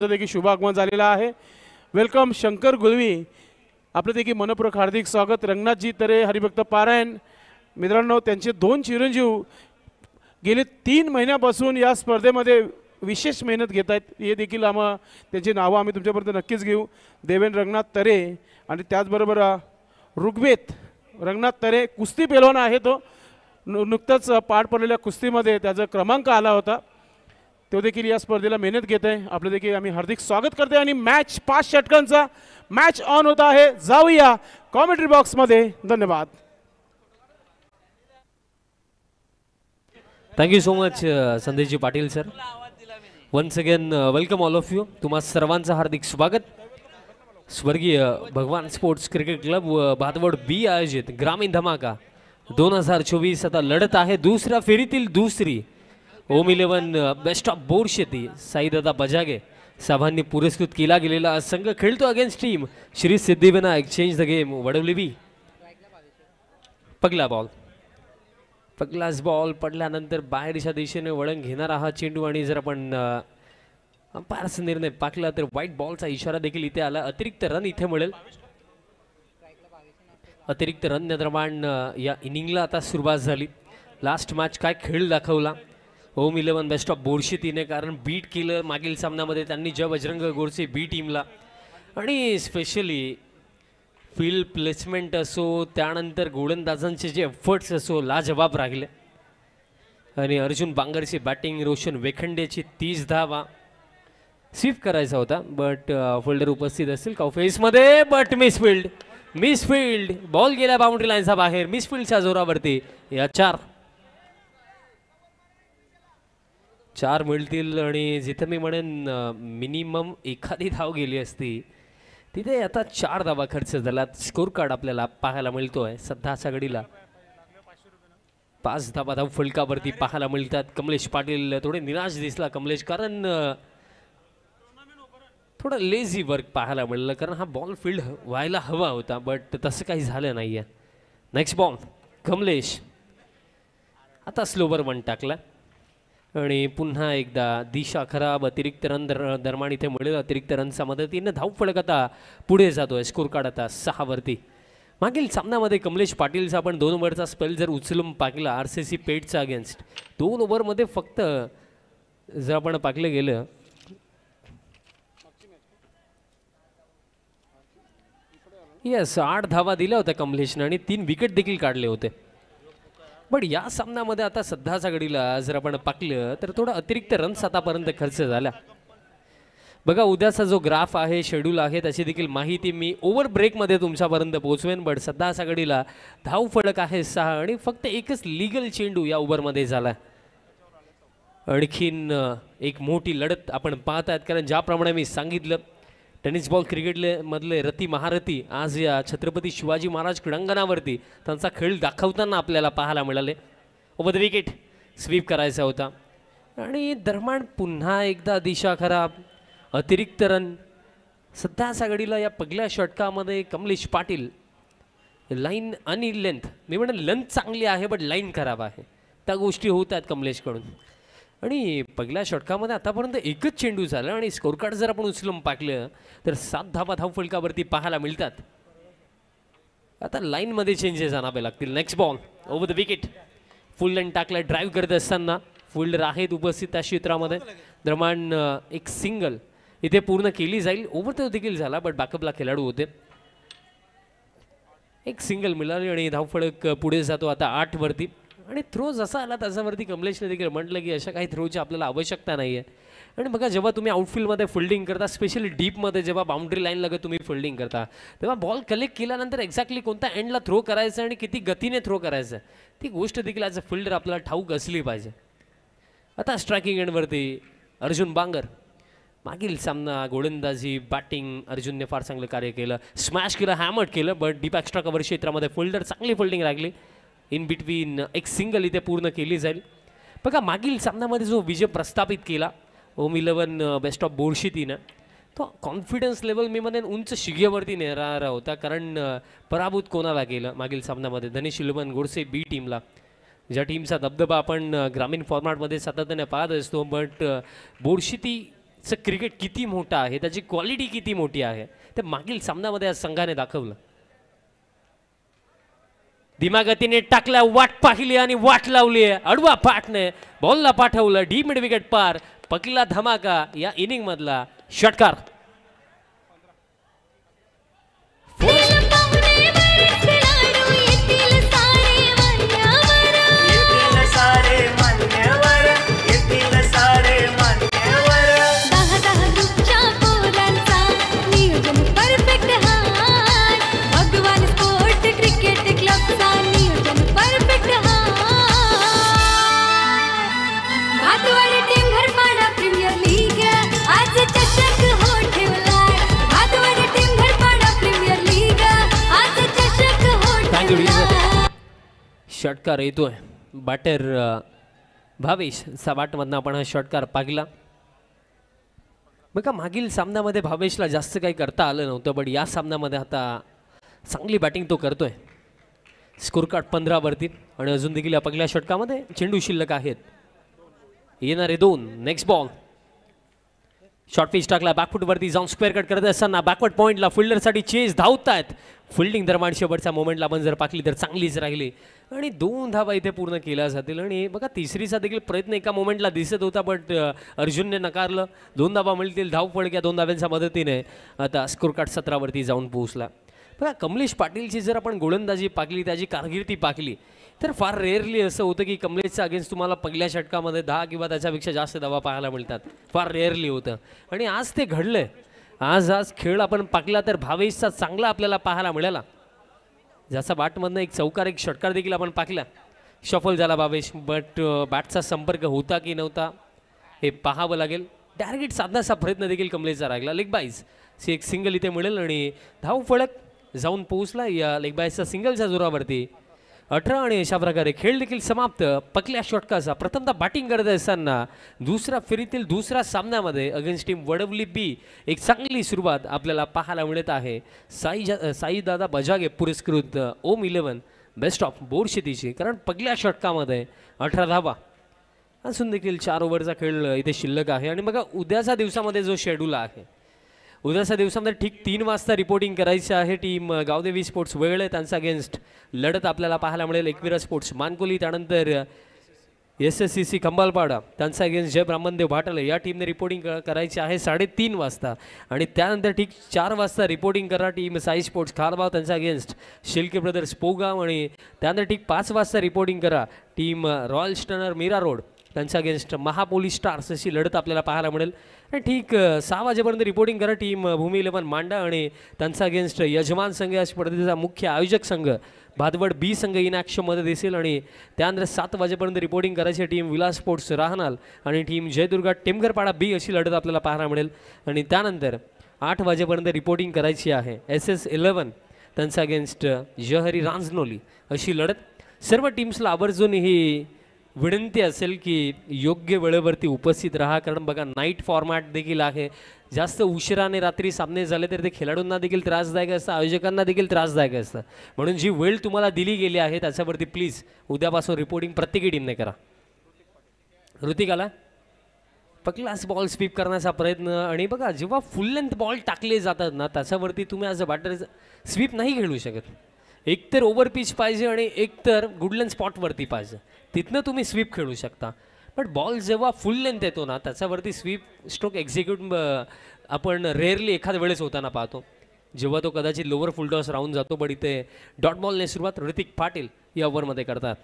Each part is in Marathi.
देखील शुभ आगमन झालेला आहे। वेलकम शंकर गुलवी, आपलं देखील मनपूर्वक हार्दिक स्वागत। रंगनाथजी तरे हरिभक्त पारायण मित्रांनो, त्यांचे दोन चिरंजीव गेले 3 महिन्यापासून या स्पर्धेमध्ये विशेष मेहनत घेत आहेत। हे देखील त्यांची नावं आम्ही तुमच्यापर्यंत नक्कीच घेऊ। देवेंद्र रंगनाथ तरे आणि त्याचबरोबर ऋग्वेद रंगनाथ तरे कुस्ती पेलवान आहे। तो नुकताच पार पडलेल्या कुस्तीमध्ये त्याचा क्रमांक आला होता। तो देखील या स्पर्धेला मेहनत घेत आहे। आपलं देखील आम्ही हार्दिक स्वागत करते आणि मॅच 5 षटकांचा मॅच ऑन होत आहे। जाऊया कॉमेंट्री बॉक्स मध्ये। धन्यवाद। Thank you so much Sandeshji Patil sir. Once again welcome all of you. तुम्हा सर्वांचं हार्दिक स्वागत। स्वर्गीय भगवान स्पोर्ट्स क्रिकेट क्लब व भातवड बी आयोजित ग्रामीण धमाका 2024 आता लढत आहे दुसऱ्या फेरीतील दुसरी ओम 11 बेस्ट ऑफ बोर्ड शेती साईदादा बजागे साहेबांनी पुरस्कृत केला गेलेला संघ खेळतो against team Shri Siddhivinayak change the game Vadavali B. पहिला पहिलाच बॉल पडल्यानंतर बाहेरच्या दिशेने वळण घेणारा हा चेंडू आणि जर आपण अंपायरचा निर्णय पाकला तर व्हाईट बॉलचा इशारा देखील इथे आला। अतिरिक्त रन इथे मिळेल। अतिरिक्त रन निर्माण या इनिंगला आता सुरुवात झाली। लास्ट मॅच काय खेळ दाखवला ओम 11 बेस्ट ऑफ बोर्डशीतीने, कारण बीट केलं मागील सामन्यामध्ये त्यांनी जय बजरंग गोडसे बी टीमला आणि स्पेशली फील्ड प्लेसमेंट असो त्यानंतर गोलंदाजांचे जे एफर्ट्स असो लाजवाब राहिले। आणि अर्जुन बांगरची बॅटिंग, रोशन वेखंडेची 30 धावा स्वीप करायचा होता बट फिल्डर उपस्थित असतील कॉफेसमध्ये बट मिसफील्ड बॉल गेला बाउंड्री लाईनचा बाहेर। मिसफील्डच्या जोरावरती या 4 मिळतील आणि जिथे मी म्हणेन मिनिमम एखादी धाव गेली असती तिथे आता 4 धावा खर्च झाला। स्कोर कार्ड आपल्याला पाहायला मिळतोय सध्याच्या घडीला 5 धावा धाव फलकावरती पाहायला मिळतात। कमलेश पाटील थोडे निराश दिसला कमलेश, कारण थोडं लेझी वर्क पाहायला मिळालं, कारण हा बॉल फील्ड व्हायला हवा होता बट तसं काही झालं नाहीये। नेक्स्ट बॉल कमलेश आता स्लोवर वन टाकला आणि पुन्हा एकदा दिशा खराब। अतिरिक्त रन दरम्यान इथे मिळेल। अतिरिक्त रनच्या मदतीने धाव फलक आता पुढे जातोय। स्कोर कार्ड आता 6 वरती। मागील सामन्यामध्ये कमलेश पाटीलचा आपण 2 ओव्हरचा स्पेल जर उचलून पाकला आरसीसी पेटचा अगेन्स्ट 2 ओव्हरमध्ये फक्त जर आपण पाकलं गेलं यस 8 धावा दिल्या होत्या कमलेशने आणि 3 विकेट देखील काढले होते। बट या सामन्यामध्ये आता सध्याच्या घडीला जर आपण पाकलं तर थोडा अतिरिक्त रन्स आतापर्यंत खर्च झाला। बघा उद्याचा जो ग्राफ आहे शेड्यूल आहे त्याची देखील माहिती मी ओव्हर ब्रेकमध्ये तुमच्यापर्यंत पोहोचवेन। बट सध्याच्या घडीला धाव फलक आहे 6 आणि फक्त एकच लीगल चेंडू या ओव्हरमध्ये झाला। आणखीन एक मोठी लढत आपण पाहत आहेत, कारण ज्याप्रमाणे मी सांगितलं टेनिस बॉल क्रिकेट मधले रती महारथी आज या छत्रपती शिवाजी महाराज क्रीडांगणावरती त्यांचा खेळ दाखवताना आपल्याला पाहायला मिळाले। ओव्हर द विकेट स्वीप करायचा होता आणि दरम्यान पुन्हा एकदा दिशा खराब। अतिरिक्त रन सध्याच्या घडीला या पहिल्या षटकामध्ये कमलेश पाटील लाईन आणि लेंथ, मी म्हणेन लेंथ चांगली आहे बट लाईन खराब आहे, त्या गोष्टी होत आहेत कमलेशकडून। आणि पहिल्या षटकामध्ये आतापर्यंत एकच चेंडू झाला आणि स्कोर कार्ड जर आपण उचलून पाकलं तर 7 धावा धाव फलकावरती पाहायला मिळतात। आता लाईनमध्ये चेंजेस आणावे लागतील। Next ball over the wicket full line टाकला ड्राईव्ह करत असताना फिल्डर आहेत उपस्थित त्या क्षेत्रामध्ये। दरम्यान एक सिंगल इथे पूर्ण केली जाईल। ओव्हर तर देखील झाला बट बॅकअपला खेळाडू होते। एक सिंगल मिळाली आणि धाव फलक पुढे जातो आता 8 वरती। आणि थ्रो जसा आला त्याच्यावरती कमलेशने देखील म्हटलं की अशा काही थ्रोची आपल्याला आवश्यकता नाही आहे। आणि बघा जेव्हा तुम्ही आउटफील्डमध्ये फिल्डिंग करता, स्पेशली डीपमध्ये जेव्हा बाउंड्री लाईन लगत तुम्ही फिल्डिंग करता तेव्हा बॉल कलेक्ट केल्यानंतर एक्झॅक्टली कोणत्या एंडला थ्रो करायचं आणि किती गतीने थ्रो करायचं ती गोष्ट देखील ॲज अ फिल्डर आपल्याला ठाऊक असली पाहिजे। आता स्ट्रायकिंग एंडवरती अर्जुन बांगर। मागील सामना गोलंदाजी बॅटिंग अर्जुनने फार चांगलं कार्य केलं, स्मॅश केलं, हॅमर्ड केलं बट डीप एक्स्ट्रा कव्हर क्षेत्रामध्ये फिल्डर चांगली फिल्डिंग लागली। इन बिटवीन एक सिंगल इथे पूर्ण केली जाईल। बघा मागील सामन्यामध्ये जो विजय प्रस्थापित केला ओम 11 बेस्ट ऑफ बोर्डशीतीनं तो कॉन्फिडन्स लेवल मी म्हणेन उंच शिगेवरती नेणारा होता, कारण पराभूत कोणाला केलं मागील सामन्यामध्ये धनेश इलेवन गोडसे बी टीमला, ज्या टीमचा दबदबा आपण ग्रामीण फॉर्मॅटमध्ये सातत्याने पाहत असतो बट बोर्डशीती क्रिकेट किती मोठं आहे, त्याची क्वालिटी किती मोठी आहे ते मागील सामन्यामध्ये आज संघाने दाखवलं. दिमागतीने टाकला, वाट पाहिली आणि वाट लावली आहे. अडवा पाठने बॉलला पाठवलं, डी मिड विकेट पार. पहिला धमाका या इनिंग मधला षटकार. षटकार येतोय. बॅटर भावेश साबाटमधनं आपण हा षटकार पाहिला. बघा मागील सामन्यामध्ये भावेशला जास्त काही करता आलं नव्हतं, पण या सामन्यामध्ये आता चांगली बॅटिंग तो करतोय. स्कोर कार्ड 15 वरती आणि अजून देखील या पहिल्या षटकामध्ये चेंडू शिल्लक आहेत. येणारे 2. Next ball. शॉर्ट पिच टाकला, बॅकफुट वरती जाऊन स्क्वेअर कट करत असताना बॅकवर्ड पॉइंटला फिल्डरसाठी चेस धावतायत. फिल्डिंग दरम्यान शेवटच्या मोमेंटला आपण जर पाहिली तर चांगलीच राहिली आणि 2 धावा इथे पूर्ण केल्या जातील. आणि बघा तिसरीचा देखील प्रयत्न एका मोमेंटला दिसत होता, बट अर्जुनने नकारलं. 2 धावा मिळतील धावफळक्या 2 धाव्यांच्या मदतीने. आता स्कोर कार्ड 17 वरती जाऊन पोहोचला. बघा कमलेश पाटीलची जर आपण गोलंदाजी पाहिली, त्याची कारकिर्दी पाहिली तर फार रेअरली असं होतं की कमलेशच्या अगेन्स्ट तुम्हाला पहिल्या षटकामध्ये 10 किंवा त्याच्यापेक्षा जास्त धावा पाहायला मिळतात. फार रेअरली होतं आणि आज ते घडलंय. आज खेळ आपण पाहिला तर भावेशचा चांगला आपल्याला पाहायला मिळाला. ज्याचा बॅटमधनं एक चौकार एक षटकार देखील आपण पाहिला. शफल झाला भावेश, बट बॅटचा संपर्क होता की नव्हता हे पाहावं लागेल. टार्गेट साधण्याचा प्रयत्न देखील कमलेशचा राहिला. लेग बाईज एक सिंगल इथे मिळेल आणि धाव फळक जाऊन पोहोचला या लेग बाईजच्या सिंगलच्या जोरावरती. 18 आणि अशा प्रकारे खेळ देखील समाप्त. पहिल्या षटकाचा प्रथमतः बॅटिंग करत असताना दुसऱ्या फेरीतील दुसऱ्या सामन्यामध्ये अगेन्स्ट टीम वडवली बी एक चांगली सुरुवात आपल्याला पाहायला मिळत आहे. साई दादा बजागे पुरस्कृत ओम 11 बेस्ट ऑफ बोर्ड शेतीची, कारण पहिल्या षटकामध्ये 18 धावा असून देखील 4 ओव्हरचा खेळ इथे शिल्लक आहे. आणि बघा उद्याच्या दिवसामध्ये जो शेड्यूल आहे, उद्याच्या दिवसामध्ये ठीक 3 वाजता रिपोर्टिंग करायची आहे. टीम गावदेवी स्पोर्ट्स वेगळे त्यांचा अगेन्स्ट लढत आपल्याला पाहायला मिळेल. एकविरा स्पोर्ट्स मानकोली, त्यानंतर SSCC खंबालपाडा त्यांचा अगेन्स्ट जय ब्राह्मणदेव भाटले या टीमने रिपोर्टिंग करायची आहे 3:30 वाजता. आणि त्यानंतर ठीक 4 वाजता रिपोर्टिंग करा टीम साई स्पोर्ट्स खारबाव त्यांचा अगेन्स्ट शिल्के ब्रदर्स पोगाव. आणि त्यानंतर ठीक 5 वाजता रिपोर्टिंग करा team royal stunner Mira Road त्यांच्या अगेन्स्ट महापोलीस स्टार्स अशी लढत आपल्याला पाहायला मिळेल. आणि ठीक 6 वाजेपर्यंत रिपोर्टिंग करा टीम भूमी 11 मांडा आणि त्यांचा अगेन्स्ट यजमान संघ या स्पर्धेचा मुख्य आयोजक संघ भादवड बी संघ इन ॲक्शनमध्ये दिसेल. आणि त्यानंतर 7 वाजेपर्यंत रिपोर्टिंग करायची टीम विलास स्पोर्ट्स राहनाल आणि टीम जयदुर्गा टेमघरपाडा बी अशी लढत आपल्याला पाहायला मिळेल. आणि त्यानंतर 8 वाजेपर्यंत रिपोर्टिंग करायची आहे SS11 त्यांचा अगेन्स्ट जहरी रांजनोली अशी लढत. सर्व टीम्सला आवर्जून ही विनंती असेल की योग्य वेळेवरती उपस्थित राहा, कारण बघा नाईट फॉर्मॅट देखील आहे. जास्त उशिराने रात्री सामने झाले तर ते खेळाडूंना देखील त्रासदायक असतं, आयोजकांना देखील त्रासदायक असतं. म्हणून जी वेळ तुम्हाला दिली गेली आहे त्याच्यावरती प्लीज उद्यापासून रिपोर्टिंग प्रत्येकी टीमने करा. ऋतिकाला पहिलाच बॉल स्वीप करण्याचा प्रयत्न. आणि बघा जेव्हा फुल लेंथ बॉल टाकले जातात ना त्याच्यावरती तुम्ही ॲज अ बॅटर स्वीप नाही खेळू शकत. एकतर ओव्हर पिच पाहिजे आणि एकतर गुडलेन स्पॉटवरती पाहिजे, तिथनं तुम्ही स्वीप खेळू शकता. बट बॉल जेव्हा फुल लेंथ येतो ना त्याच्यावरती स्वीप स्ट्रोक एक्झिक्यूट आपण रेअरली एखाद्या वेळेस होताना पाहतो, जेव्हा तो कदाचित लोअर फुल टॉस राहून जातो. पण इथे डॉट बॉलने सुरुवात ऋतिक पाटील या ओव्हरमध्ये करतात.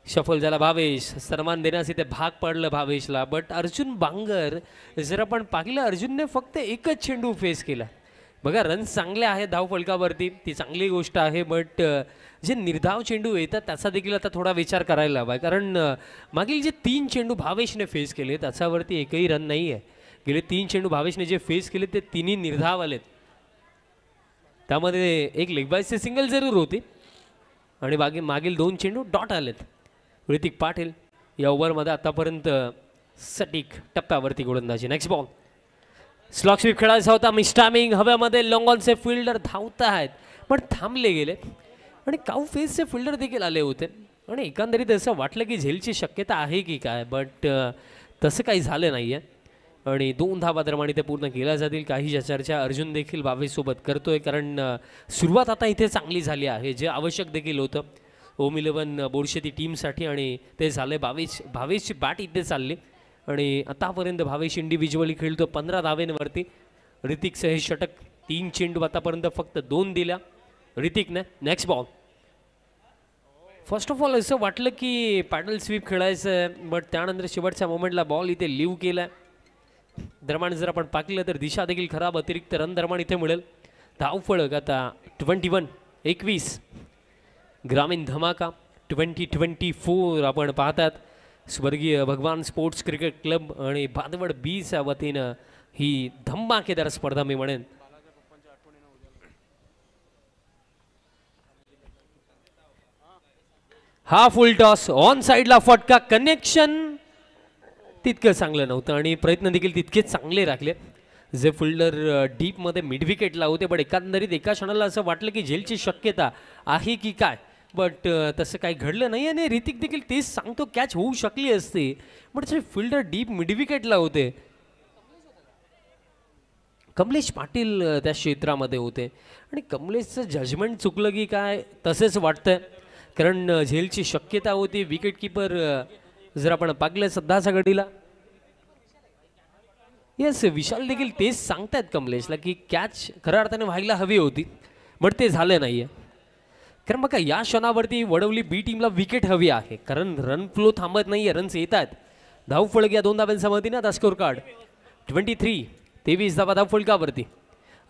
शफल झाला भावेश, सन्मान देण्यास इथे भाग पडलं भावेशला. बट अर्जुन बांगर जर आपण पाहिलं अर्जुनने फक्त एकच चेंडू फेस केला. बघा रन्स चांगले आहेत धावफलकावरती, ती चांगली गोष्ट आहे. बट जे निर्धाव चेंडू येतात त्याचा देखील आता थोडा विचार करायला हवा, कारण मागील जे 3 चेंडू भावेशने फेस केले त्याच्यावरती एकही रन नाही आहे. गेले 3 चेंडू भावेशने जे फेस केले ते तिन्ही निर्धाव आलेत. त्यामध्ये एक लेग बायचे सिंगल जरूर होती आणि मागील 2 चेंडू डॉट आलेत. ऋतिक पाटील या ओव्हरमध्ये आतापर्यंत सटीक टप्प्यावरती गोलंदाजी. नेक्स्ट बॉल स्लॉग स्वीप खेळायचा होता. मिस्टामिंग हव्यामध्ये लॉंग ऑनचे फिल्डर धावत आहेत पण थांबले गेले आणि काऊ फेसचे फिल्डर देखील आले होते आणि एकंदरीत असं वाटलं की झेलची शक्यता आहे की काय, बट तसं काही झालं नाही आहे. आणि 2 धावा दरम्यान ते पूर्ण केल्या जातील. काही चर्चा अर्जुन देखील 22 सोबत करतोय, कारण सुरुवात आता इथे चांगली झाली आहे, जे आवश्यक देखील होतं ओम 11 बोरशेती टीमसाठी, आणि ते झाले. 22ची बॅट इथे चालली आणि आतापर्यंत 22 इंडिव्हिज्युअली खेळतो 15 धावेंवरती. ऋतिकचं हे षटक, 3 चेंडू आतापर्यंत फक्त 2 दिल्या ऋतिकने. Next ball. First of all असं वाटलं की पॅडल स्वीप खेळायचं आहे, बट त्यानंतर शेवटच्या मोमेंटला बॉल इथे लिव्ह केला. दरम्यान जर आपण पाहिलं तर दिशा देखील खराब, अतिरिक्त रन दरम्यान इथे मिळेल. धावफलक आता 21 ग्रामीण धमाका 2024 आपण पाहतात. स्वर्गीय भगवान स्पोर्ट्स क्रिकेट क्लब आणि बांधवड बीच्या वतीनं ही धमाकेदार स्पर्धा मी म्हणेन. हा फुल टॉस ऑन साईडला फटका, कनेक्शन तितकं चांगलं नव्हतं आणि प्रयत्न देखील तितकेच चांगले राखले. जे फिल्डर डीपमध्ये मिड विकेटला होते, पण एकंदरीत एका क्षणाला असं वाटलं की झेलची शक्यता आहे की काय, बट तसं काही घडलं नाही. आणि ऋतिक देखील तेच सांगतो, कॅच होऊ शकली असती, बट जे फिल्डर डीप मिड विकेटला होते, कमलेश पाटील त्या क्षेत्रामध्ये होते, आणि कमलेशचं जजमेंट चुकलं की काय तसंच वाटतंय, कारण झेलची शक्यता होती. विकेट किपर जर आपण पाहिलं सध्याच्या घडीला, येस विशाल देखील तेच सांगतायत कमलेशला की कॅच खऱ्या अर्थाने व्हायला हवी होती, बट ते झालं नाहीये. कारण बघा या क्षणावरती वडवली बी टीमला विकेट हवी आहे, कारण रन फ्लो थांबत नाहीये, रन्स येत आहेत. धावफलक या 2 धाव्यांच्या मदतीने आता स्कोर कार्ड 23 धावा धावफलकावरती.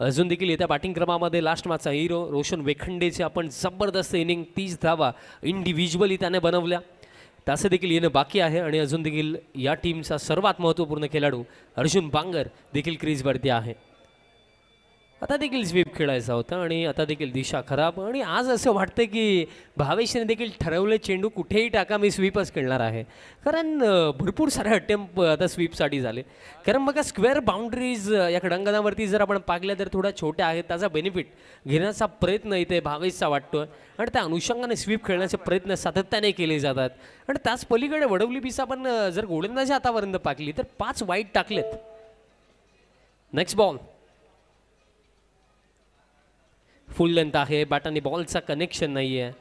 अजून देखील येत्या बॅटिंग क्रमामध्ये लास्ट मॅचचा हिरो रोशन वेखंडेचे आपण जबरदस्त इनिंग 30 धावा इंडिव्हिज्युअली त्याने बनवल्या, तसं देखील येणं बाकी आहे. आणि अजून देखील या टीमचा सर्वात महत्त्वपूर्ण खेळाडू अर्जुन बांगर देखील क्रीजवरती आहे. आता देखील स्वीप खेळायचा होता आणि आता देखील दिशा खराब, आणि आज असं वाटतं की भावेशने देखील ठरवले चेंडू कुठेही टाका मी स्वीपच खेळणार आहे, कारण भरपूर सारे अटेम्प्ट आता स्वीपसाठी झाले. कारण बघा स्क्वेअर बाउंड्रीज या क्रंगणावरती जर आपण पाहिल्या तर थोड्या छोट्या आहेत, त्याचा बेनिफिट घेण्याचा प्रयत्न इथे भावेशचा वाटतोय, आणि त्या अनुषंगाने स्वीप खेळण्याचे प्रयत्न सातत्याने केले जातात. आणि त्याच पलीकडे वडवली बीस आपण जर गोलंदाजी आतापर्यंत पाहिली तर 5 वाईट टाकलेत. नेक्स्ट बॉल फुल लेंथ आहे, बॅटाने बॉलचा कनेक्शन नाही आहे,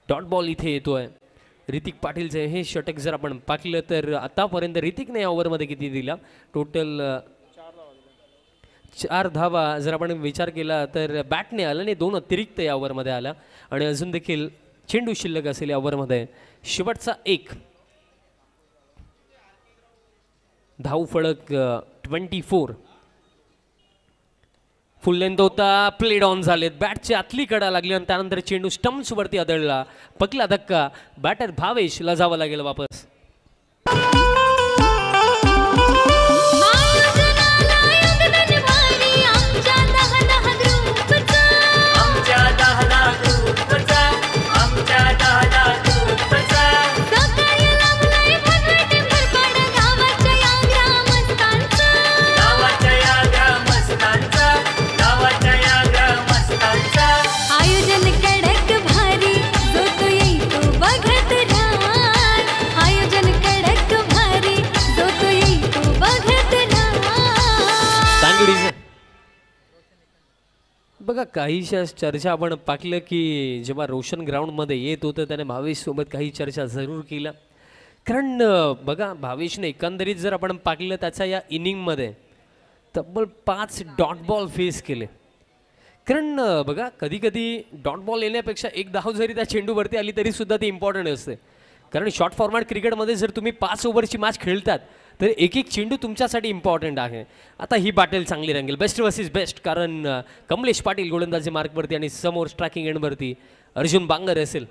डॉट बॉल इथे येतोय. ऋतिक पाटीलचे हे षटक जर आपण पाहिलं तर आतापर्यंत ऋतिकने या ओव्हरमध्ये किती दिला, टोटल 4 धावा जर आपण विचार केला तर बॅटने आला आणि 2 अतिरिक्त या ओव्हरमध्ये आला, आणि अजून देखील चेंडू शिल्लक असेल या ओव्हरमध्ये. शेवटचा 1 धावफलक 24. फुल लेंथ होता, प्लेड ऑन झालेत, बॅटची आतली कडा लागली आणि त्यानंतर चेंडू स्टम्प्स वरती आदळला, पकला धक्का, बॅटर भावेशला जावं लागेल वापस. बघा काहीशा चर्चा आपण पाहिलं की जेव्हा रोशन ग्राउंडमध्ये येत होतं त्याने भावेशसोबत काही चर्चा जरूर केल्या, कारण बघा भावेशने एकंदरीत जर आपण पाहिलं त्याच्या या इनिंगमध्ये तब्बल 5 डॉट बॉल फेस केले. कारण बघा कधी कधी डॉट बॉल येण्यापेक्षा एक धाव जरी त्या चेंडूवरती आली तरी सुद्धा ती इम्पॉर्टंट असते, कारण शॉर्ट फॉर्मॅट क्रिकेटमध्ये जर तुम्ही 5 ओव्हरची मॅच खेळतात तर एक एक चेंडू तुमच्यासाठी इम्पॉर्टंट आहे. आता ही बॅटल चांगली रंगेल, बेस्ट वर्सेस बेस्ट, कारण कमलेश पाटील गोलंदाजी मार्कवरती आणि समोर स्ट्रायकिंग एंडवरती अर्जुन बांगर असेल.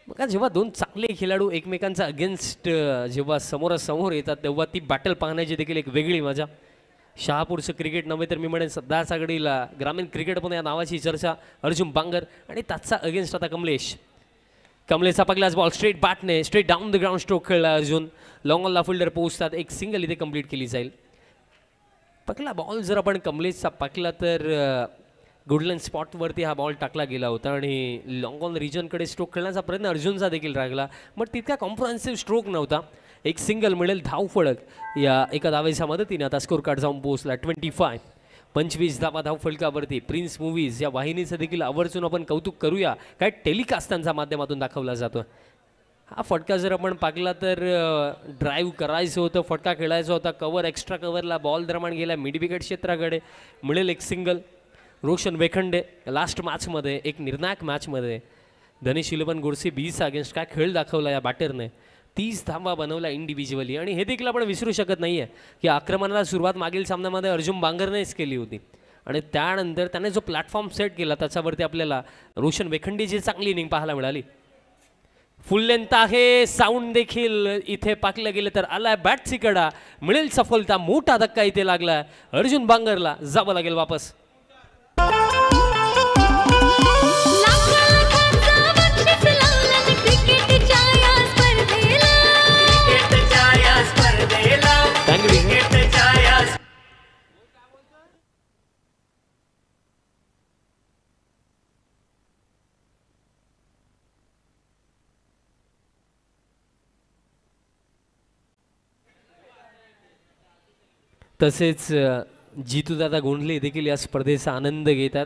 बघा जेव्हा 2 चांगले खेळाडू एकमेकांचा अगेन्स्ट जेव्हा समोरासमोर येतात तेव्हा ती बॅटल पाहण्याची देखील एक वेगळी मजा. शहापूरचं क्रिकेट नव्हे तर मी म्हणेन सध्याच्या घडीला ग्रामीण क्रिकेट पण या नावाची चर्चा. अर्जुन बांगर आणि त्याचा अगेन्स्ट आता कमलेशचा पगलाच बॉल स्ट्रेट बॅटने straight down the ground stroke खेळला अर्जुन. लॉंग ऑनला फिल्डर पोहोचतात, एक सिंगल इथे कंप्लीट केली जाईल. पकला बॉल जर आपण कमलेशचा पाकला तर गुडलँड स्पॉटवरती हा बॉल टाकला गेला होता आणि लॉंग ऑन रिजनकडे स्ट्रोक खेळण्याचा प्रयत्न अर्जुनचा देखील राहिला, बट तितका कॉम्प्रिहेन्सिव्ह स्ट्रोक नव्हता. एक सिंगल मिळेल धावफलक या एका धावेच्या मदतीने आता स्कोर कार्ड जाऊन पोहोचला 25. 25 धावा धावफलकावरती. प्रिन्स मूवीज या वाहिनीचं देखील आवर्जून आपण कौतुक करूया, काय टेलिकास्टांच्या माध्यमातून दाखवला जातो. हा फटका जर आपण पाहिला तर ड्राईव्ह करायचं होतं, फटका खेळायचा होता, कवर एक्स्ट्रा कवरला बॉल दरम्यान गेला मिड विकेट क्षेत्राकडे. मिळेल एक सिंगल. रोशन वेखंडे लास्ट मॅचमध्ये एक निर्णायक मॅचमध्ये धनेश 11 गोडसे 20 अगेन्स्ट काय खेळ दाखवला या बॅटरने. 30 धावा बनवला इंडिव्हिज्युअली. आणि हे देखील आपण विसरू शकत नाही आहे की आक्रमणाला सुरुवात मागील सामन्यामध्ये अर्जुन बांगरनेच केली होती आणि त्यानंतर त्याने जो प्लॅटफॉर्म सेट केला त्याच्यावरती आपल्याला रोशन वेखंडेची चांगली इनिंग पाहायला मिळाली. फुल लेंथ आहे, साऊंड देखील इथे पाकलं गेलं तर आलाय बॅटची कडा. मिळेल सफलता. मोठा धक्का इथे लागलाय अर्जुन बांगरला, जावं लागेल वापस. तसेच जितूदादा गोंडले देखील या स्पर्धेचा आनंद घेतात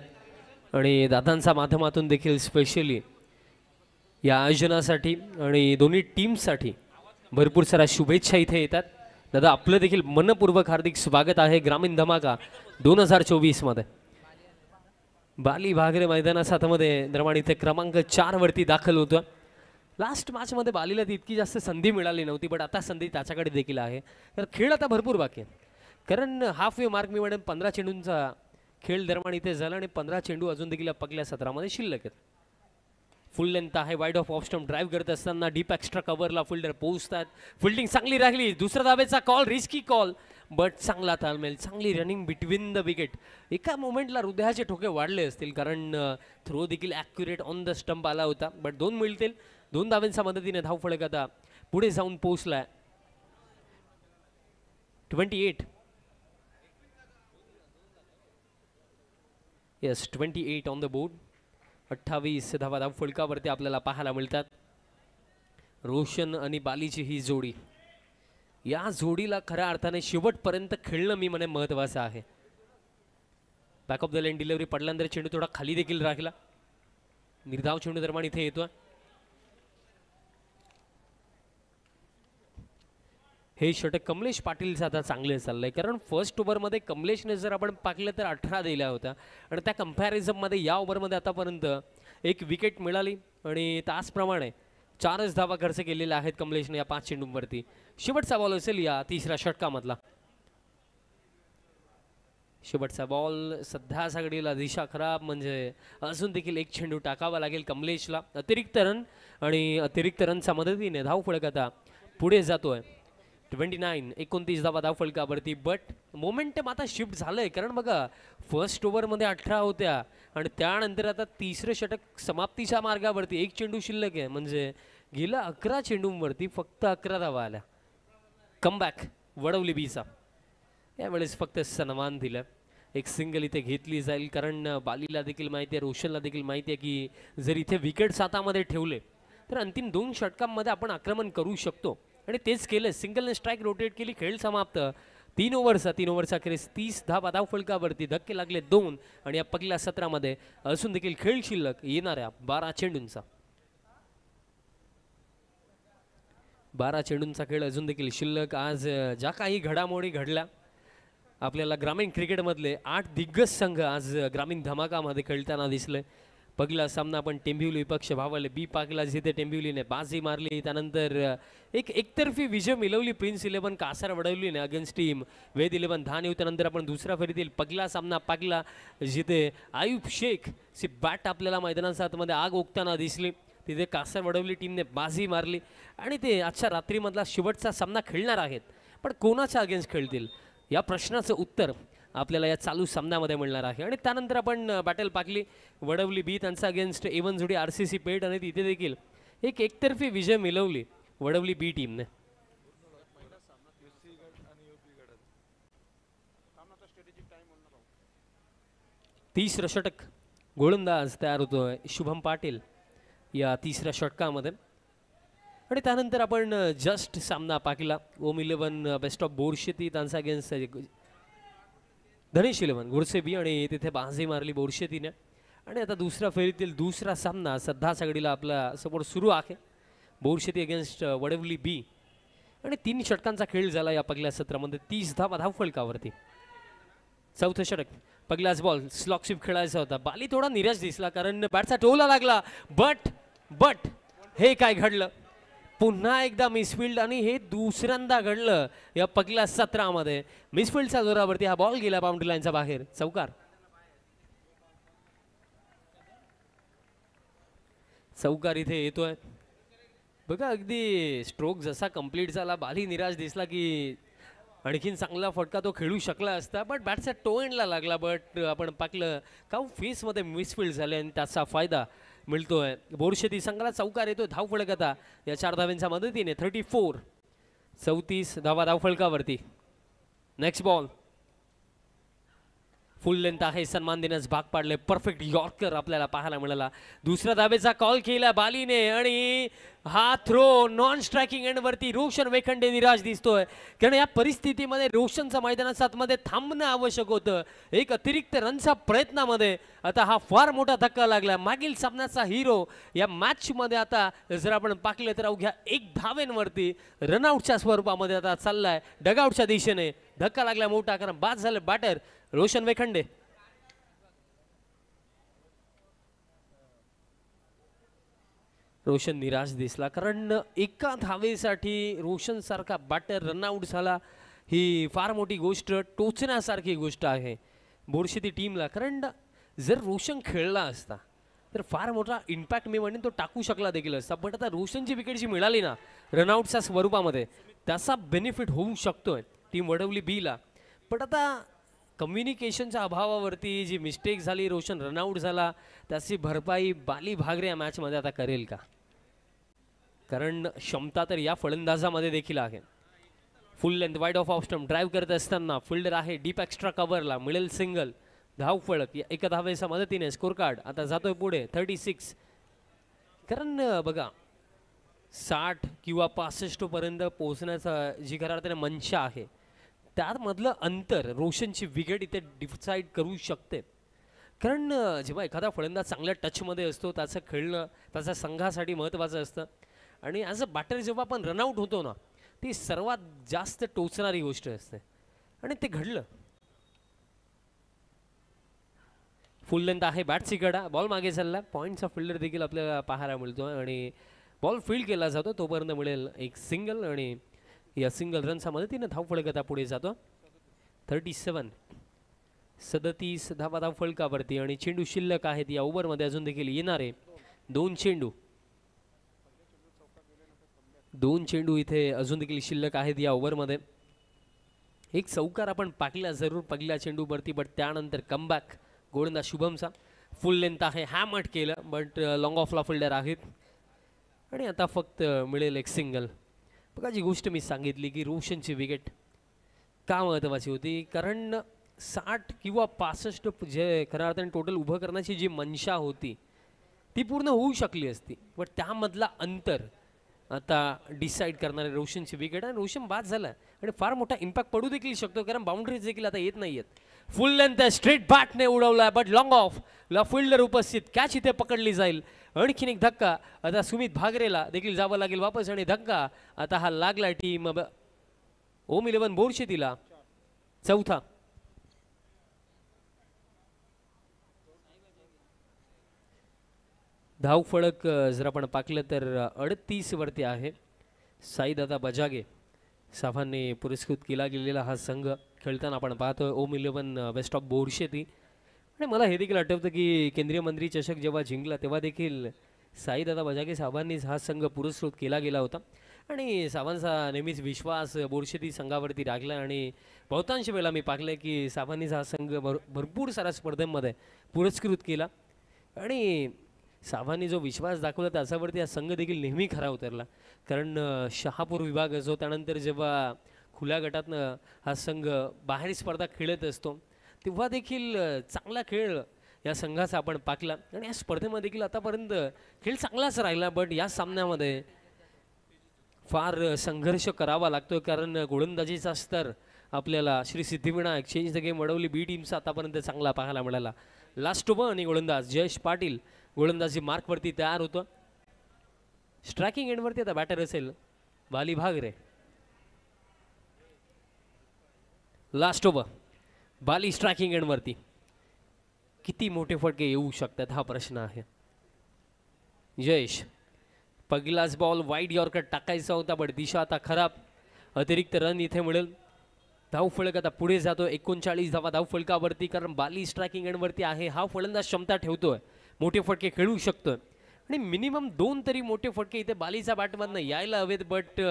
आणि दादांच्या माध्यमातून देखील स्पेशली या आयोजनासाठी आणि दोन्ही टीमसाठी भरपूर साऱ्या शुभेच्छा इथे येतात. दादा आपलं देखील मनपूर्वक हार्दिक स्वागत आहे ग्रामीण धमाका 2024 मध्ये. बाली भागरे मैदानाच्या आतमध्ये दरम्यान इथे क्रमांक 4 वरती दाखल होतं. लास्ट मॅचमध्ये बालीला तितकी जास्त संधी मिळाली नव्हती, बट आता संधी त्याच्याकडे देखील आहे. तर खेळ आता भरपूर बाकी आहे, कारण half way mark me madam 15 चेंडूंचा खेळ दरम्यान इथे झाला आणि 15 चेंडू अजून देखील पगल्या सत्रामध्ये शिल्लक आहेत. फुल लेंथ आहे, wide of off stump drive करत असताना डीप एक्स्ट्रा कव्हरला फिल्डर पोहोचतात. फिल्डिंग चांगली राहिली. दुसऱ्या धावेचा कॉल, रिस्की कॉल, बट चांगला तालमेल, चांगली रनिंग बिटवीन द विकेट. एका मोमेंटला हृदयाचे ठोके वाढले असतील, कारण थ्रो देखील ॲक्युरेट ऑन द स्टंप आला होता. बट 2 मिळतील. 2 धावांच्या मदतीने धावफलक आता पुढे जाऊन पोहोचलाय 28. Yes 28 on the board. 28 धावा धावफलकावरती आपल्याला पाहायला मिळतात. रोशन आणि बालीची ही जोडी, या जोडीला खऱ्या अर्थाने शेवटपर्यंत खेळणं मी म्हणे महत्त्वाचं आहे. Back of the line delivery पडल्यानंतर चेंडू थोडा खाली देखील राहिला. निर्धाव चेंडू दरम्यान इथे येतोय. हे षटक कमलेश पाटीलचं आता चांगले चाललंय, कारण फर्स्ट ओव्हरमध्ये कमलेशने जर आपण पाहिलं तर 18 दिल्या होत्या आणि त्या कंपॅरिझनमध्ये या ओव्हरमध्ये आतापर्यंत 1 विकेट मिळाली आणि त्याचप्रमाणे 4च धावा खर्च केलेल्या आहेत कमलेशने या 5 चेंडूंवरती. शेवटचा बॉल असेल या तिसऱ्या षटकामधला. शेवटचा बॉल सध्या सगळीला दिशा खराब, म्हणजे अजून देखील 1 चेंडू टाकावा लागेल कमलेशला. अतिरिक्त रन आणि अतिरिक्त रनच्या मदतीने धावफलक आता पुढे जातोय 29 धावा धावफलकावरती. बट मोमेंटम आता शिफ्ट झालंय, कारण बघा फर्स्ट ओव्हरमध्ये 18 होत्या आणि त्यानंतर आता तिसरं षटक समाप्तीच्या मार्गावरती. 1 चेंडू शिल्लक आहे, म्हणजे गेल्या 11 चेंडूंवरती फक्त 11 धावा आल्या. कमबॅक वडवली बीचा. यावेळेस फक्त सन्मान दिलं. 1 सिंगल इथे घेतली जाईल, कारण बालीला देखील माहिती आहे, रोशनला देखील माहिती आहे की जर इथे विकेट्स हातामध्ये ठेवले तर अंतिम 2 षटकांमध्ये आपण आक्रमण करू शकतो, आणि तेच केलं. सिंगलने स्ट्राईक रोटेट केली. खेळ समाप्त. 3 ओव्हरचा क्रेस 30 धावा धावफलकावरती. धक्के लागले 2 आणि या पहिल्या सत्रामध्ये अजून देखील खेळ शिल्लक येणाऱ्या 12 चेंडूंचा. 12 चेंडूंचा खेळ अजून देखील शिल्लक. आज ज्या काही घडामोडी घडल्या आपल्याला ग्रामीण क्रिकेटमधले 8 दिग्गज संघ आज ग्रामीण धमाकामध्ये खेळताना दिसले. पहिला सामना आपण टेंबिवली विपक्ष भावले बी पाकला जिथे टेंबिवलीने बाजी मारली. त्यानंतर एकतर्फी विजय मिळवली प्रिन्स 11 कासार वडवलीने अगेन्स्ट टीम वेद 11 धान. त्यानंतर आपण दुसऱ्या फेरीतील पहिला सामना पाकला जिथे आयुब शेख ची बॅट आपल्याला मैदानाच्या आतमध्ये आग ओकताना दिसली. तिथे कासार वडवली टीमने बाजी मारली आणि ते आजच्या रात्रीमधला शेवटचा सामना खेळणार आहेत. पण कोणाच्या अगेन्स्ट खेळतील या प्रश्नाचं उत्तर आपल्याला या चालू सामन्यामध्ये मिळणार आहे. आणि त्यानंतर आपण बॅटल पाकली वडवली बी त्यांचा अगेन्स्ट एवन जोडी RCC पेठ, आणि तिथे देखील एकतर्फी विजय मिळवली वडवली बी टीमने. तिसरं षटक गोलंदाज तयार होतोय शुभम पाटील या तिसऱ्या षटकामध्ये. आणि त्यानंतर आपण जस्ट सामना पाहिला ओम 11 बेस्ट ऑफ बोरशेती त्यांचा अगेन्स्ट धनेश 11 गुडसेबी आणि तिथे बाजी मारली बोरशेतीने. आणि आता दुसऱ्या फेरीतील दुसरा सामना सध्या सगळीला आपला समोर सुरू आहे. बोरशेती अगेन्स्ट वडवली बी आणि 3 षटकांचा खेळ झाला या पहिल्या सत्रामध्ये. 30 धावा धावफलकावरती. चौथं षटक पहिलाच बॉल स्लॉक शिप खेळायचा होता. बाली थोडा निराश दिसला कारण बॅटचा टोला लागला. बट हे काय घडलं, पुन्हा एकदा मिसफिल्ड आणि हे दुसऱ्यांदा घडलं या पहिल्या सत्रामध्ये. मिसफिल्डच्या जोरावरती हा बॉल गेला बाउंड्री लाईनच्या बाहेर. चौकार इथे येतोय बघा. अगदी स्ट्रोक जसा कंप्लीट झाला बाली निराश दिसला की आणखीन चांगला फटका तो खेळू शकला असता, बट बॅटचा टो एंडला लागला. बट आपण पाकलं काऊ फेसमध्ये मिसफिल्ड झाले आणि त्याचा फायदा मिळतोय. बोरशेती संघाला चौकार येतोय. धावफलक आता या 4 धाव्यांच्या मदतीने 34 धावा धावफलकावरती. नेक्स्ट बॉल फुल लेंथ आहे, सन्मान देण्यास भाग पाडले. परफेक्ट यॉर्कर आपल्याला पाहायला मिळाला. दुसऱ्या धावेचा कॉल केला बालीने आणि हा थ्रो नॉन स्ट्रायकिंग एंडवरती. रोशन वेखंडे निराश दिसतोय कारण या परिस्थितीमध्ये रोशनचा मैदानात आतमध्ये थांबणं आवश्यक होतं. एक अतिरिक्त रनच्या प्रयत्नामध्ये आता हा फार मोठा धक्का लागला. मागील सामन्याचा हिरो या मॅच मध्ये आता जर आपण पाहिलं तर अवघ्या 1 धावेंवरती रनआउटच्या स्वरूपामध्ये आता चाललाय डगआउटच्या दिशेने. धक्का लागला मोठा कारण बाद झालं बॅटर रोशन वेखंडे. रोशन निराश दिसला कारण एका धावेसाठी रोशन सारखा बॅटर रनआउट झाला ही फार मोठी गोष्ट, टोचण्यासारखी गोष्ट आहे बोरशेती टीमला. कारण जर रोशन खेळला असता तर फार मोठा इम्पॅक्ट मी म्हणेन तो टाकू शकला देखील असता. पण आता रोशनची विकेट जी मिळाली ना रनआउटच्या स्वरूपामध्ये त्याचा बेनिफिट होऊ शकतोय टीम वडवली बीला. पण आता कम्युनिकेशनच्या अभावावरती जी मिस्टेक झाली, रोशन रनआउट झाला, त्याची भरपाई बाली भागरे या मॅचमध्ये आता करेल का? कारण क्षमता तर या फलंदाजामध्ये देखील आहे. फुल length wide off stump drive करत असताना फिल्डर आहे डीप एक्स्ट्रा कव्हरला. मिळेल सिंगल. धाव फळक एका धावेच्या मदतीने स्कोर कार्ड आता जातोय पुढे 36. कारण बघा 60 किंवा 65 पर्यंत पोहोचण्याचा जी खऱ्या अर्थाने मनशा आहे त्यामधलं अंतर रोशनची विकेट इथे डिसाईड करू शकते. कारण जेव्हा एखादा फलंदाज चांगल्या टचमध्ये असतो त्याचं खेळणं त्याच्या संघासाठी महत्त्वाचं असतं. आणि ॲज अ बॅटर जेव्हा आपण रनआउट होतो ना ती सर्वात जास्त टोचणारी गोष्ट असते आणि ते घडलं. फुल लेंथ आहे बॅटची कडा. बॉल मागे चालला. पॉईंटचा फिल्डर देखील आपल्याला पाहायला मिळतो आणि बॉल फील्ड केला जातो. तोपर्यंत मिळेल एक सिंगल आणि या सिंगल रनच्या मदतीने धावफलक आता पुढे जातो. 37 धावा धावफलकावरती आणि चेंडू शिल्लक आहेत या ओव्हरमध्ये अजून देखील येणारे 2 चेंडू इथे अजून देखील शिल्लक आहेत या ओव्हरमध्ये. एक चौकार आपण पाकला जरूर पहिल्या चेंडूवरती, बट त्यानंतर कमबॅक गोलंदाज शुभमचा. फुल लेंथ आहे, हॅमट केलं बट लॉंग ऑफला फिल्डर आहेत आणि आता फक्त मिळेल एक सिंगल. बघा जी गोष्ट मी सांगितली की रोशनची विकेट का महत्त्वाची होती, कारण 60 किंवा 65 जे खऱ्या अर्थाने टोटल उभं करण्याची जी मनशा होती ती पूर्ण होऊ शकली असती, बट त्यामधला अंतर आता डिसाईड करणारे रोशनची विकेट आणि रोशन बाद झाला आणि फार मोठा इम्पॅक्ट पडू देखील शकतो कारण बाउंड्रीज देखील आता येत नाही आहेत. फुल लेंथ स्ट्रेट बॅटने उडवला बट लॉंग ऑफ ला फिल्डर उपस्थित. कॅच इथे पकडली जाईल. आणखीन एक धक्का आता सुमित भागरेला देखील जावं लागेल वापस आणि धक्का आता हा लागला टीम ओम 11 बोरशेतीला. चौथा धाव फळक जर आपण पाकलं तर 38 वरती आहे. साईदादा बजागे साहेबांनी पुरस्कृत केला गेलेला हा संघ खेळताना आपण पाहतोय ओम 11 बेस्ट ऑफ बोरशेती. आणि मला हे देखील आठवतं की केंद्रीय मंत्री चषक जेव्हा जिंकला तेव्हा देखील साईदादा बजागे साहेबांनीच हा संघ पुरस्कृत केला गेला होता आणि साहेबांचा नेहमीच विश्वास बोरशेती संघावरती राखला आणि बहुतांश वेळा मी पाहिलं की साहेबांनीच हा संघ भरपूर साऱ्या स्पर्धेमध्ये पुरस्कृत केला आणि साहेबांनी जो विश्वास दाखवला त्याच्यावरती हा संघ देखील नेहमी खरा उतरला. कारण शहापूर विभाग असो त्यानंतर जेव्हा खुल्या गटातनं हा संघ बाहेर स्पर्धा खेळत असतो तेव्हा देखील चांगला खेळ या संघाचा आपण पाकला आणि या स्पर्धेमध्ये देखील आतापर्यंत खेळ चांगलाच राहिला. बट या सामन्यामध्ये फार संघर्ष करावा लागतोय, कारण गोलंदाजीचा स्तर आपल्याला Shri Siddhivinayak change the game Vadavali B टीमचा आतापर्यंत चांगला पाहायला मिळाला. लास्ट ओव्हर आणि गोलंदाज जयेश पाटील गोलंदाजी मार्कवरती तयार होतो. स्ट्रायकिंग एंडवरती आता बॅटर असेल बाली भागरे. लास्ट ओव्हर बाली स्ट्रायकिंग एंडवरती. किती मोठे फटके येऊ शकतात हा प्रश्न आहे. जयेश पहिलाच बॉल वाईड यॉर्कर टाकायचा होता, बट दिशा आता खराब. अतिरिक्त रन इथे मिळेल. धावफलक आता पुढे जातो 39 धावा धावफलकावरती, कारण बाली स्ट्रायकिंग एंडवरती आहे. हा फलंदाज क्षमता ठेवतोय, मोठे फटके खेळू शकतोय आणि मिनिमम 2 तरी मोठे फटके इथे बालीच्या बॅटमधनं यायला हवेत. बट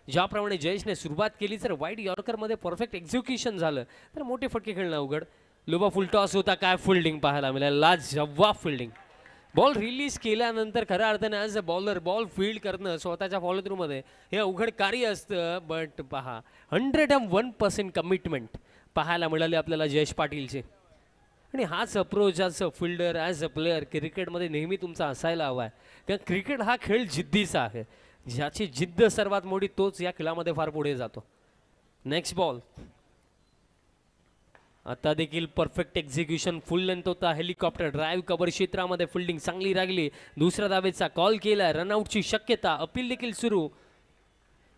ज्याप्रमाणे जयेशने सुरुवात केली, जर वाईड यॉर्करमध्ये परफेक्ट एक्झिक्युशन झालं तर मोठे फटके खेळणं अवघड. लोबा फुल टॉस होता, काय फिल्डिंग पाहायला मिळालं, लाजवाब फिल्डिंग. बॉल रिलीज केल्यानंतर खऱ्या अर्थाने as a bowler ball field करणं स्वतःच्या फॉलो थ्रूमध्ये हे अवघड कार्य असतं. बट पहा 101% कमिटमेंट पाहायला मिळाले आपल्याला जयेश पाटीलचे. आणि हाच approach as a fielder as a player क्रिकेटमध्ये नेहमी तुमचा असायला हवा आहे, कारण क्रिकेट हा खेळ जिद्दीचा आहे. ज्याची जिद्द सर्वात मोठी तोच या खेळामध्ये फार पुढे जातो. नेक्स्ट बॉल आता देखील परफेक्ट एक्झिक्युशन, फुल लेंथ होता. हेलिकॉप्टर ड्राईव्ह कव्हर क्षेत्रामध्ये फिल्डिंग चांगली लागली. दुसऱ्या धावेचा कॉल केला, रनआउटची शक्यता. अपील देखील सुरू.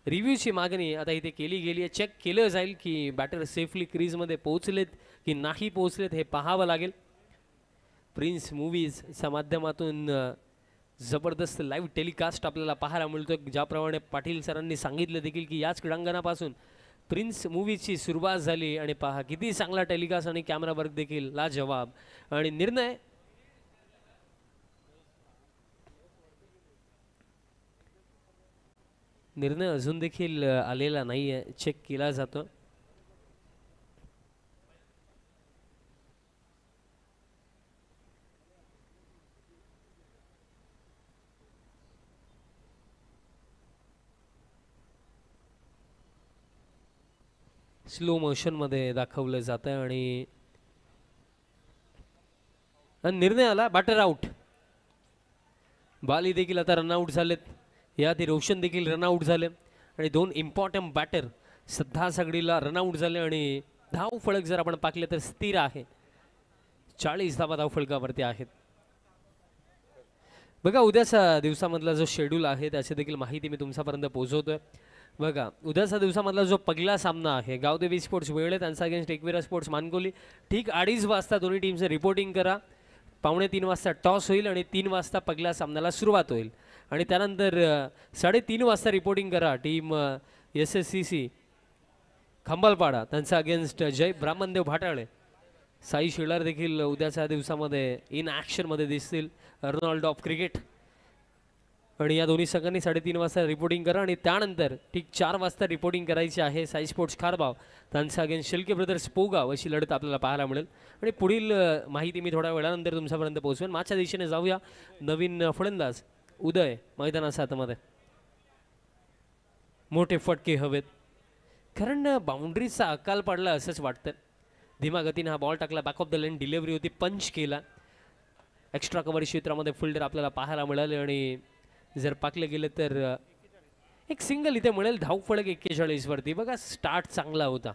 रिव्ह्यूची मागणी आता इथे केली गेली आहे. चेक केलं जाईल की बॅटर सेफली क्रीजमध्ये पोहोचलेत की नाही पोहोचलेत हे पाहावं लागेल. प्रिन्स मूवीजच्या माध्यमातून जबरदस्त लाईव्ह टेलिकास्ट आपल्याला पाहायला मिळतो. ज्याप्रमाणे पाटील सरांनी सांगितलं देखील की याच क्रीडांगणापासून प्रिन्स मूवीची सुरुवात झाली आणि पहा किती चांगला टेलिकास्ट आणि कॅमेरा वर्क देखील लाजवाब. आणि निर्णय अजून देखील आलेला नाही आहे, चेक केला जातो. स्लो मोशनमध्ये दाखवलं जातं आणि निर्णय आला, बॅटर आउट. बाली देखील आता रनआउट झालेत. याआधी रोशन देखील रनआउट झाले आणि 2 इम्पॉर्टंट बॅटर सध्या सगळीला रनआउट झाले. आणि धाव फलक जर आपण पाहिले तर स्थिर आहे, 40 धावा धाव फलकावरती आहेत. बघा उद्याच्या दिवसामधला जो शेड्यूल आहे त्याची देखील माहिती मी तुमच्यापर्यंत पोहोचवतोय. बघा उद्याच्या दिवसामधला जो पहिला सामना आहे गावदेवी स्पोर्ट्स वेळे त्यांचा अगेन्स्ट एकविरा स्पोर्ट्स मानकोली, ठीक 2:30 वाजता दोन्ही टीमचं रिपोर्टिंग करा. 2:45 वाजता टॉस होईल आणि 3 वाजता पहिल्या सामन्याला सुरुवात होईल. आणि त्यानंतर 3:30 वाजता रिपोर्टिंग करा टीम SSCC खंबालपाडा त्यांचा अगेन्स्ट जय ब्राह्मणदेव भाटाळे. साई शेलार देखील उद्याच्या दिवसामध्ये इन ॲक्शनमध्ये दिसतील, अर्नॉल्ड ऑफ क्रिकेट. आणि या दोन्ही संघांनी 3:30 वाजता रिपोर्टिंग करा आणि त्यानंतर ठीक 4 वाजता रिपोर्टिंग करायची आहे साई स्पोर्ट्स खारबाव त्यांचा अगेन्स्ट शिल्के ब्रदर्स पोगाव अशी लढत आपल्याला पाहायला मिळेल. आणि पुढील माहिती मी थोड्या वेळानंतर तुमच्यापर्यंत पोहोचवेन. मागच्या दिशेने जाऊया. नवीन फलंदाज उदय मैदानाच्या आतमध्ये. मोठे फटके हवेत, कारण बाउंड्रीचा अकाल पडला असंच वाटतं. धीमा गतीने हा बॉल टाकला, back of the lane delivery होती, पंच केला. एक्स्ट्रा कव्हर क्षेत्रामध्ये फिल्डर आपल्याला पाहायला मिळाले आणि जर पाकलं गेलं तर एक सिंगल इथे मिळेल. धाव फलक 41 वरती. बघा स्टार्ट चांगला होता.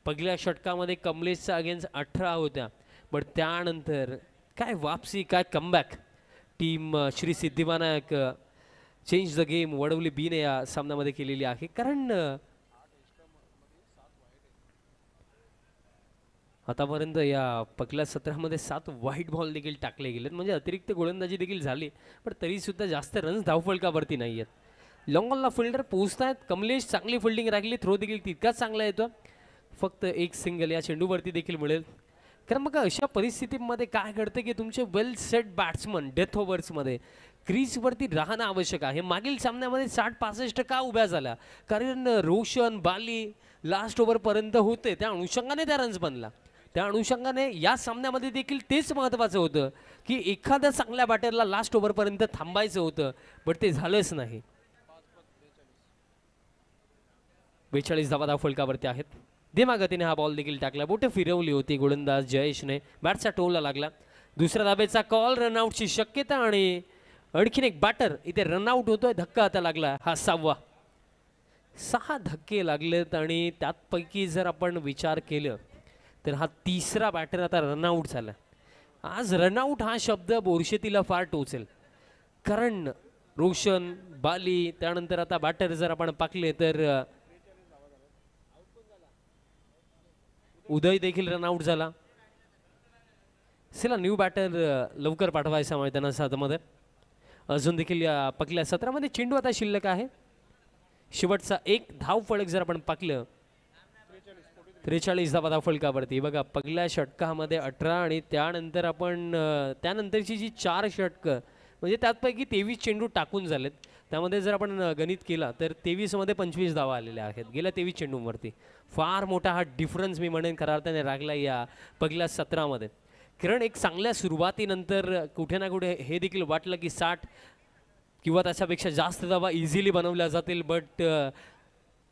पहिल्या षटकामध्ये कमलेशचा अगेन्स्ट 18 होत्या, बट त्यानंतर काय वापसी, काय comeback team Shri Siddhivinayak change the game Wadavali बीने या सामन्यामध्ये केलेली आहे. कारण आतापर्यंत या पहिल्या सत्रामध्ये 7 व्हाईट बॉल देखील टाकले गेलेत, म्हणजे अतिरिक्त गोलंदाजी देखील झाली, पण तरीसुद्धा जास्त रन्स धावफलकावरती नाही आहेत. लॉंग ऑनला फिल्डर पोहोचत आहेत. कमलेश चांगली फिल्डिंग राखली, थ्रो देखील तितकाच चांगला येतो. फक्त एक सिंगल या चेंडूवरती देखील मिळेल. कारण मग अशा परिस्थितीमध्ये काय घडतं की तुमचे वेल सेट बॅट्समन डेथ ओव्हर्समध्ये क्रीजवरती राहणं आवश्यक आहे. मागील सामन्यामध्ये 60-65 का उभ्या झाल्या, कारण रोशन बाली लास्ट ओव्हरपर्यंत होते, त्या अनुषंगाने त्या रन्स बनला. त्या अनुषंगाने या सामन्यामध्ये देखील तेच महत्त्वाचं होतं की एखाद्या चांगल्या बॅटरला लास्ट ओव्हरपर्यंत थांबायचं होतं, बट ते झालंच नाही. 42 धावा धावफलकावरती आहेत. धीमा गतीने हा बॉल देखील टाकला, बोटे फिरवली होती गोलंदाज जयेशने, बॅटचा टोलला लागला. दुसऱ्या धावेचा कॉल, रनआउटची शक्यता आणि आणखीन एक बॅटर इथे रनआउट होतोय. धक्का आता लागला, हा 6वा. 6 धक्के लागलेत आणि त्यापैकी जर आपण विचार केलं तर हा तिसरा बॅटर आता रनआउट झाला. आज रनआउट हा शब्द बोरशेतीला फार टोचेल, कारण रोशन, बाली, त्यानंतर आता बॅटर जर आपण पाकले तर उदय देखील रनआउट झाला. चला न्यू बॅटर लवकर पाठवायचा मैदानामध्ये. अजून देखील या पहिल्या सत्रामध्ये चेंडू आता शिल्लक आहे. शेवटचा एक धाव फलक जर आपण पाकलं 43 धावा फलकावरती. बघा पहिल्या षटकामध्ये 18 आणि त्यानंतर आपण त्यानंतरची जी 4 षटकं म्हणजे त्यापैकी 23 चेंडू टाकून झालेत. त्यामध्ये जर आपण गणित केला तर 23 मध्ये 25 धावा आलेल्या आहेत गेल्या 23 चेंडूंवरती. फार मोठा हा डिफरन्स मी म्हणेन खऱ्या अर्थाने लागला या पहिल्या सत्रामध्ये. कारण एक चांगल्या सुरुवातीनंतर कुठे ना कुठे हे देखील वाटलं की 60 किंवा त्याच्यापेक्षा जास्त धावा इझिली बनवल्या जातील, बट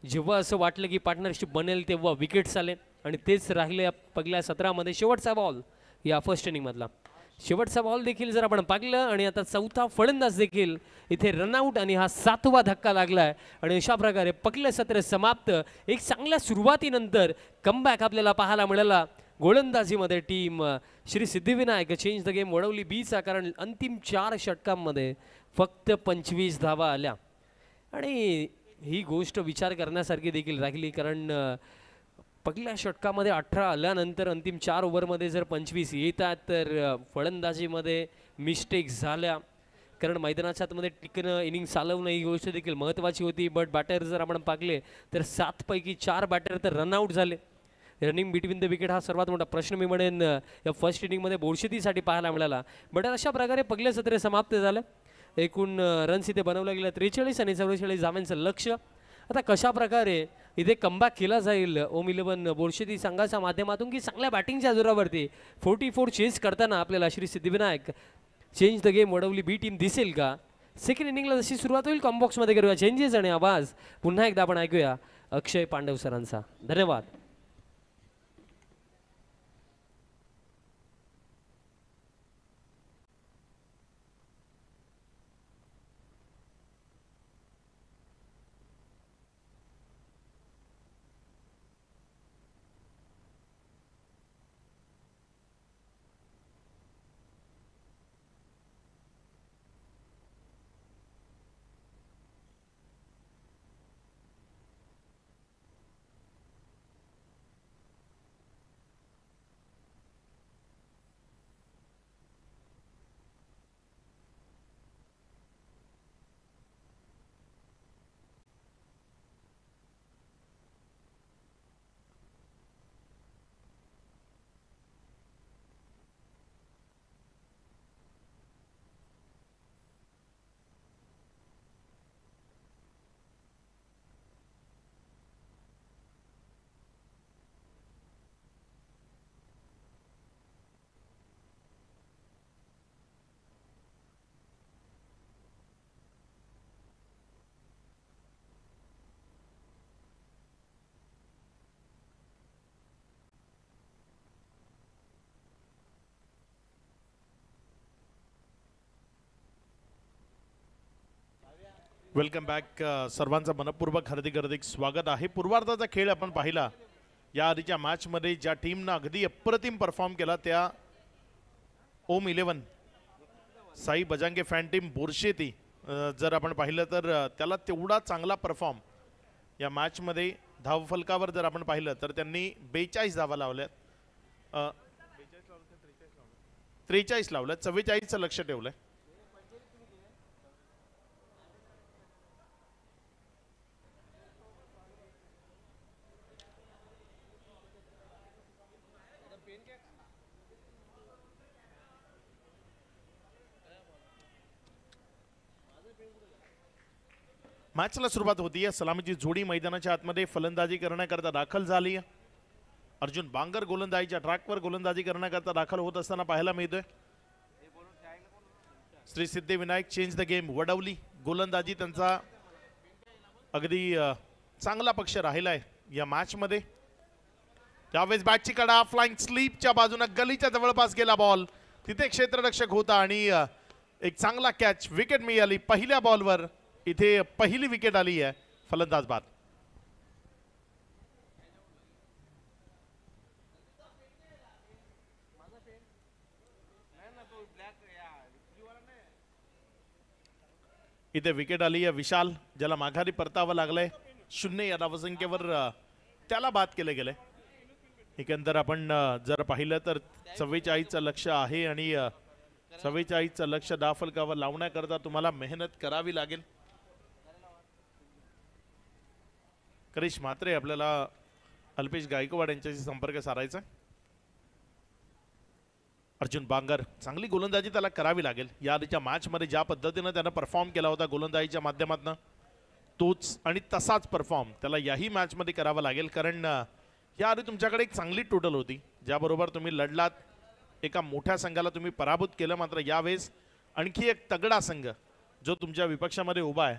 जेव्हा असं वाटलं की पार्टनरशिप बनेल तेव्हा विकेट्स आले आणि तेच राहिले या पहिल्या सत्रामध्ये. शेवटचा बॉल या फर्स्ट इनिंगमधला शेवटचा बॉल देखील जर आपण पाहिलं आणि आता चौथा फलंदाज देखील इथे रनआउट आणि हा 7वा धक्का लागलाय आणि अशा प्रकारे पहिलं सत्र समाप्त. एक चांगल्या सुरुवातीनंतर कमबॅक आपल्याला पाहायला मिळाला गोलंदाजीमध्ये team Shri Siddhivinayak. Change the game Vadavali बीचा, कारण अंतिम 4 षटकांमध्ये फक्त 25 धावा आल्या आणि ही गोष्ट विचार करण्यासारखी देखील राहिली, कारण पहिल्या षटकामध्ये 18 आल्यानंतर अंतिम 4 ओव्हरमध्ये जर 25 येतात तर फलंदाजीमध्ये मिस्टेक झाल्या, कारण मैदानाच्या आतमध्ये टिकणं, इनिंग चालवणं ही गोष्ट देखील महत्त्वाची होती. बट बॅटर जर आपण पाहिले तर 7 पैकी 4 बॅटर तर रनआउट झाले. रनिंग बिटवीन द विकेट हा सर्वात मोठा प्रश्न मी म्हणेन या फर्स्ट इनिंगमध्ये बोरशेतीसाठी पाहायला मिळाला. बट अशा प्रकारे पहिलं सत्र समाप्त झालं. एकूण रन्स इथे बनवलं गेलं 43 आणि 44 धावांचं लक्ष. आता कशा प्रकारे इथे कमबॅक केला जाईल ओम 11 बोरशेती संघाच्या माध्यमातून की चांगल्या बॅटिंगच्या जोरावरती 44 चेस करताना आपल्याला Shri Siddhivinayak change the game Vadavali B team दिसेल का? सेकंड इनिंगला जशी सुरुवात होईल कॉम्बॉक्समध्ये करूया चेंजेस आणि आवाज पुन्हा एकदा आपण ऐकूया अक्षय पांडव सरांचा. धन्यवाद. Welcome back. सर्वांचा मनपूर्वक हार्दिक स्वागत आहे. पूर्वार्धाचा खेळ आपण पाहिला. या आधीच्या मॅचमध्ये ज्या टीमनं अगदी अप्रतिम परफॉर्म केला त्या ओम 11 साई बजांगे फॅन टीम बोरशेती जर आपण पाहिलं तर त्याला तेवढा चांगला परफॉर्म या मॅचमध्ये धावफलकावर जर आपण पाहिलं तर त्यांनी 42 धावा लावल्यात. 43 लावल्यात. 44चं लक्ष ठेवलंय. मॅचला सुरुवात होती. सलामीची जोडी मैदानाच्या आतमध्ये फलंदाजी करण्याकरता दाखल झाली. अर्जुन बांगर गोलंदाजीच्या ट्रॅकवर गोलंदाजी करण्याकरता दाखल होत असताना पाहायला मिळतोय. Shri Siddhivinayak change the game Wadavali गोलंदाजी त्यांचा अगदी चांगला पक्ष राहिला आहे या मॅचमध्ये. त्यावेळेस बॅटची कडा फ्लाइंग स्लीपच्या बाजूने गलीच्या जवळपास गेला बॉल. तिथे क्षेत्ररक्षक होता आणि एक चांगला कॅच, विकेट मिळाली पहिल्या बॉलवर. इथे पहिली विकेट आली आहे फलंदाज बाद. इथे विकेट आली आहे विशाल, ज्याला माघारी परतावं लागलंय. 0 या धावसंख्येवर त्याला बाद केले गेले. एकंदर आपण जर पाहिलं तर 44चं लक्ष आहे आणि 44चं लक्ष धावफलकावर लावण्याकरता तुम्हाला मेहनत करावी लागेल. करिश म्हात्रे आपल्याला अल्पेश गायकवाड यांच्याशी संपर्क साधायचा. अर्जुन बांगर, चांगली गोलंदाजी त्याला करावी लागेल. या आधीच्या मॅचमध्ये ज्या पद्धतीनं त्यानं परफॉर्म केला होता गोलंदाजीच्या माध्यमातून, तोच आणि तसाच परफॉर्म त्याला याही मॅचमध्ये करावा लागेल. कारण या आधी तुमच्याकडे एक चांगली टोटल होती, ज्याबरोबर तुम्ही लढलात. एका मोठ्या संघाला तुम्ही पराभूत केलं. मात्र यावेळेस आणखी एक तगडा संघ जो तुमच्या विपक्षामध्ये उभा आहे,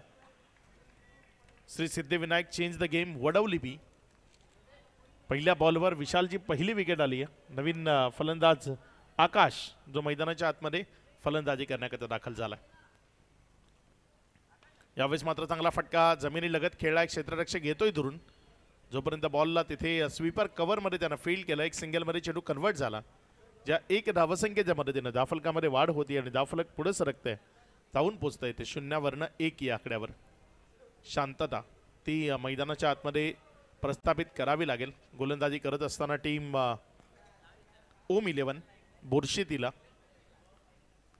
Shri Siddhivinayak change the game Vadavali B. पहिल्या बॉलवर विशालची पहिली विकेट आली आहे. नवीन फलंदाज आकाश जो मैदानाच्या आतमध्ये फलंदाजी करण्याकरता दाखल झाला. यावेळेस मात्र चांगला फटका जमिनी लगत खेळला. एक क्षेत्ररक्षक घेतोय धरून, जोपर्यंत बॉलला तिथे स्वीपर कव्हरमध्ये त्यानं फील्ड केलं. एक सिंगलमध्ये चेंडू कन्वर्ट झाला. ज्या एक धावसंख्येच्या मदतीनं धावफलकामध्ये वाढ होती आणि धावफलक पुढे सरकतंय, जाऊन पोचतंय ते 0-1 या आकड्यावर. शांतता ती मैदानाच्या आतमध्ये प्रस्थापित करावी लागेल. गोलंदाजी करत असताना टीम ओम 11 बोरशेतीला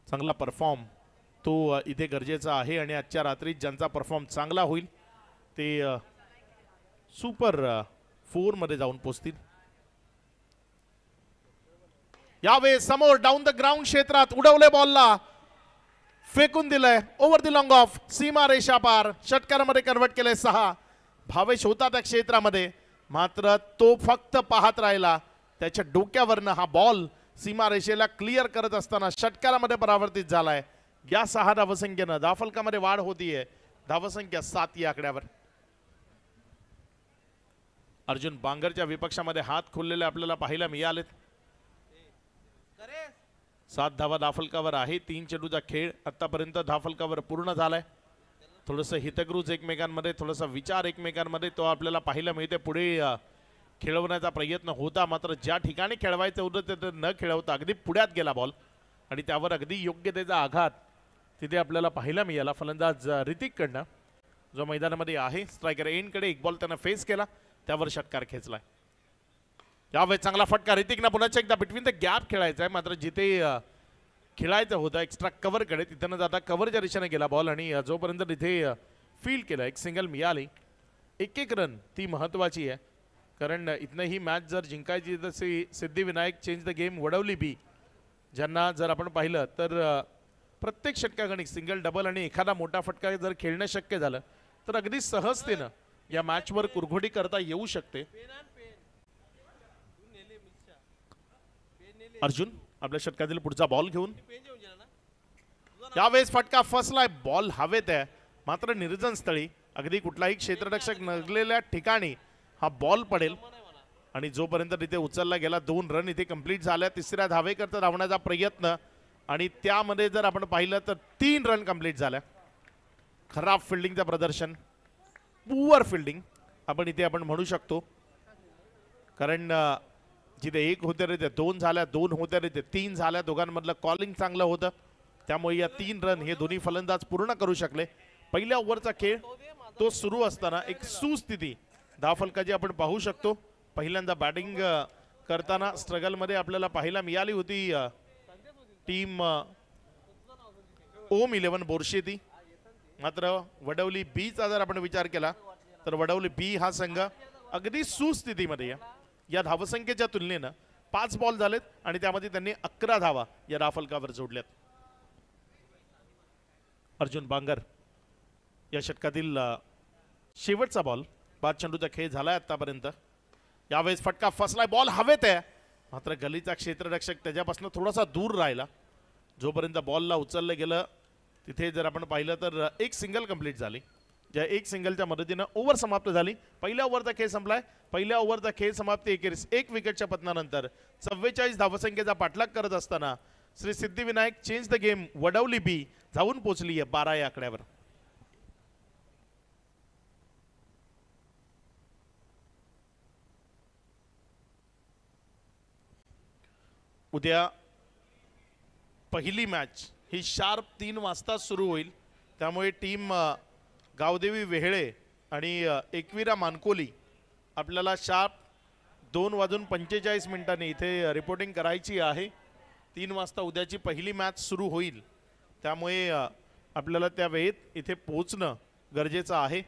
चांगला परफॉर्म तो इथे गरजेचा आहे. आणि आजच्या रात्री ज्यांचा परफॉर्म चांगला होईल ते सुपर 4 मध्ये जाऊन पोचतील. यावेळेस समोर डाऊन द ग्राउंड क्षेत्रात उडवले बॉलला, फेकून दिलंय ओव्हर द लॉंग ऑफ, सीमा रेषा पार. षटकारामध्ये कन्वर्ट केलंय 6. भावेश होता त्या क्षेत्रामध्ये, मात्र तो फक्त पाहत राहिला. त्याच्या डोक्यावरनं हा बॉल सीमा रेषेला क्लिअर करत असताना षटकारामध्ये परावर्तित झालाय. या 6 धावसंख्येनं धावफलकामध्ये वाढ होतीये. धावसंख्या 7 या आकड्यावर. अर्जुन बांगरच्या विपक्षामध्ये हात खोललेले आपल्याला पाहायला मिळालेत. 7 धावा धावफलकावर आहे. 3 चेंडूचा खेळ आतापर्यंत धावफलकावर पूर्ण झालाय. थोडंसं हितगृज एकमेकांमध्ये, थोडासा विचार एकमेकांमध्ये तो आपल्याला पाहायला मिळते. पुढे खेळवण्याचा प्रयत्न होता, मात्र ज्या ठिकाणी खेळवायचं होतं ते न खेळवता अगदी पुढ्यात गेला बॉल आणि त्यावर अगदी योग्यतेचा आघात तिथे आपल्याला पाहायला मिळाला फलंदाज ऋतिककडनं, जो मैदानामध्ये आहे. स्ट्रायकर एंडकडे एक बॉल त्यानं फेस केला, त्यावर षटकार खेचलाय. यावेळेस चांगला फटका ऋतिकनं पुन्हा एकदा बिटवीन द गॅप खेळायचा आहे. मात्र जिथे खेळायचं होतं एक्स्ट्रा कव्हरकडे, तिथं न जाता कव्हरच्या दिशेने गेला बॉल आणि जोपर्यंत तिथे फील्ड केलं, एक सिंगल मिळाली. 1-1 रन ती महत्वाची आहे. कारण इथनं ही मॅच जर जिंकायची तशी Siddhivinayak change the game Vadavali B, ज्यांना जर आपण पाहिलं तर प्रत्येक षटकागणिक सिंगल डबल आणि एखादा मोठा फटका जर खेळणं शक्य झालं तर अगदी सहजतेनं या मॅचवर कुरघोडी करता येऊ शकते. अर्जुन आपल्या षटकातील पुढचा बॉल घेऊन, यावेळेस फटका फसलाय. बॉल हवेत आहे, मात्र निर्जन स्थळी अगदी कुठलाही क्षेत्ररक्षक नसलेल्या ठिकाणी हा बॉल पडेल आणि जोपर्यंत तिथे उचलला गेला 2 रन इथे कंप्लीट झाल्या. तिसऱ्या धावेकरता धावण्याचा प्रयत्न आणि त्यामध्ये जर आपण पाहिलं तर 3 रन कंप्लीट झाल्या. खराब फिल्डिंगचं प्रदर्शन, पुअर फिल्डिंग आपण इथे म्हणू शकतो. कारण जिथे 1 होते रे ते 2 झाल्या, 2 होत्या रे ते 3 झाल्या. दोघांमधलं कॉलिंग चांगलं होतं, त्यामुळे या 3 रन हे दोन्ही फलंदाज पूर्ण करू शकले. पहिल्या ओव्हरचा खेळ तो सुरू असताना एक सुस्थिती धावफलकाची आपण पाहू शकतो. पहिल्यांदा बॅटिंग करताना स्ट्रगलमध्ये आपल्याला पाहायला मिळाली होती टीम ओम 11 बोरशेती. मात्र वडवली बीचा जर आपण विचार केला तर वडवली बी हा संघ अगदी सुस्थितीमध्ये या धावसंख्येच्या तुलनेनं 5 बॉल झालेत आणि त्यामध्ये त्यांनी 11 धावा या धावफलकावर जोडल्यात. अर्जुन बांगर या षटकातील शेवटचा बॉल. 5 चेंडूचा खेळ झालाय आतापर्यंत. यावेळेस फटका फसलाय, बॉल हवेत आहे, मात्र गलीचा क्षेत्ररक्षक त्याच्यापासून थोडासा दूर राहिला. जोपर्यंत बॉलला उचललं गेलं तिथे जर आपण पाहिलं तर एक सिंगल कंप्लीट झाली, ज्या एक सिंगलच्या मदतीनं ओव्हर समाप्त झाली. पहिल्या ओव्हरचा खेळ संपलाय. पहिल्या ओव्हरचा खेळ समाप्ती एकेरीस 1 विकेटच्या पतनानंतर 44 धावसंख्येचा पाठलाग करत असताना Shri Siddhivinayak change the game Vadavali B जाऊन पोहोचली आहे 12 या आकड्यावर. उद्या पहिली मॅच ही शार्प 3 वाजता सुरू होईल, त्यामुळे टीम गावदेवी वेहळे आणि एकविरा मानकोली आपल्याला शार्प 2:45 इथे रिपोर्टिंग करायची आहे. 3 वाजता उद्याची पहिली मॅच सुरू होईल, त्यामुळे आपल्याला त्या वेळेत इथे पोहोचणं गरजेचं आहे.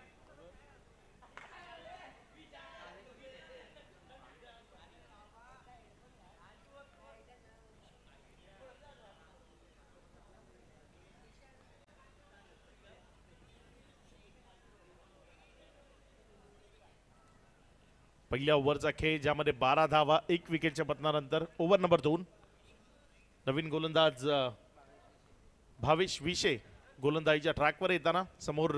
पहिल्या ओव्हरचा खेळ ज्यामध्ये 12 धावा 1 विकेटच्या पतनानंतर. Over number 2. नवीन गोलंदाज भावेश विशे गोलंदाजीच्या ट्रॅकवर येताना. समोर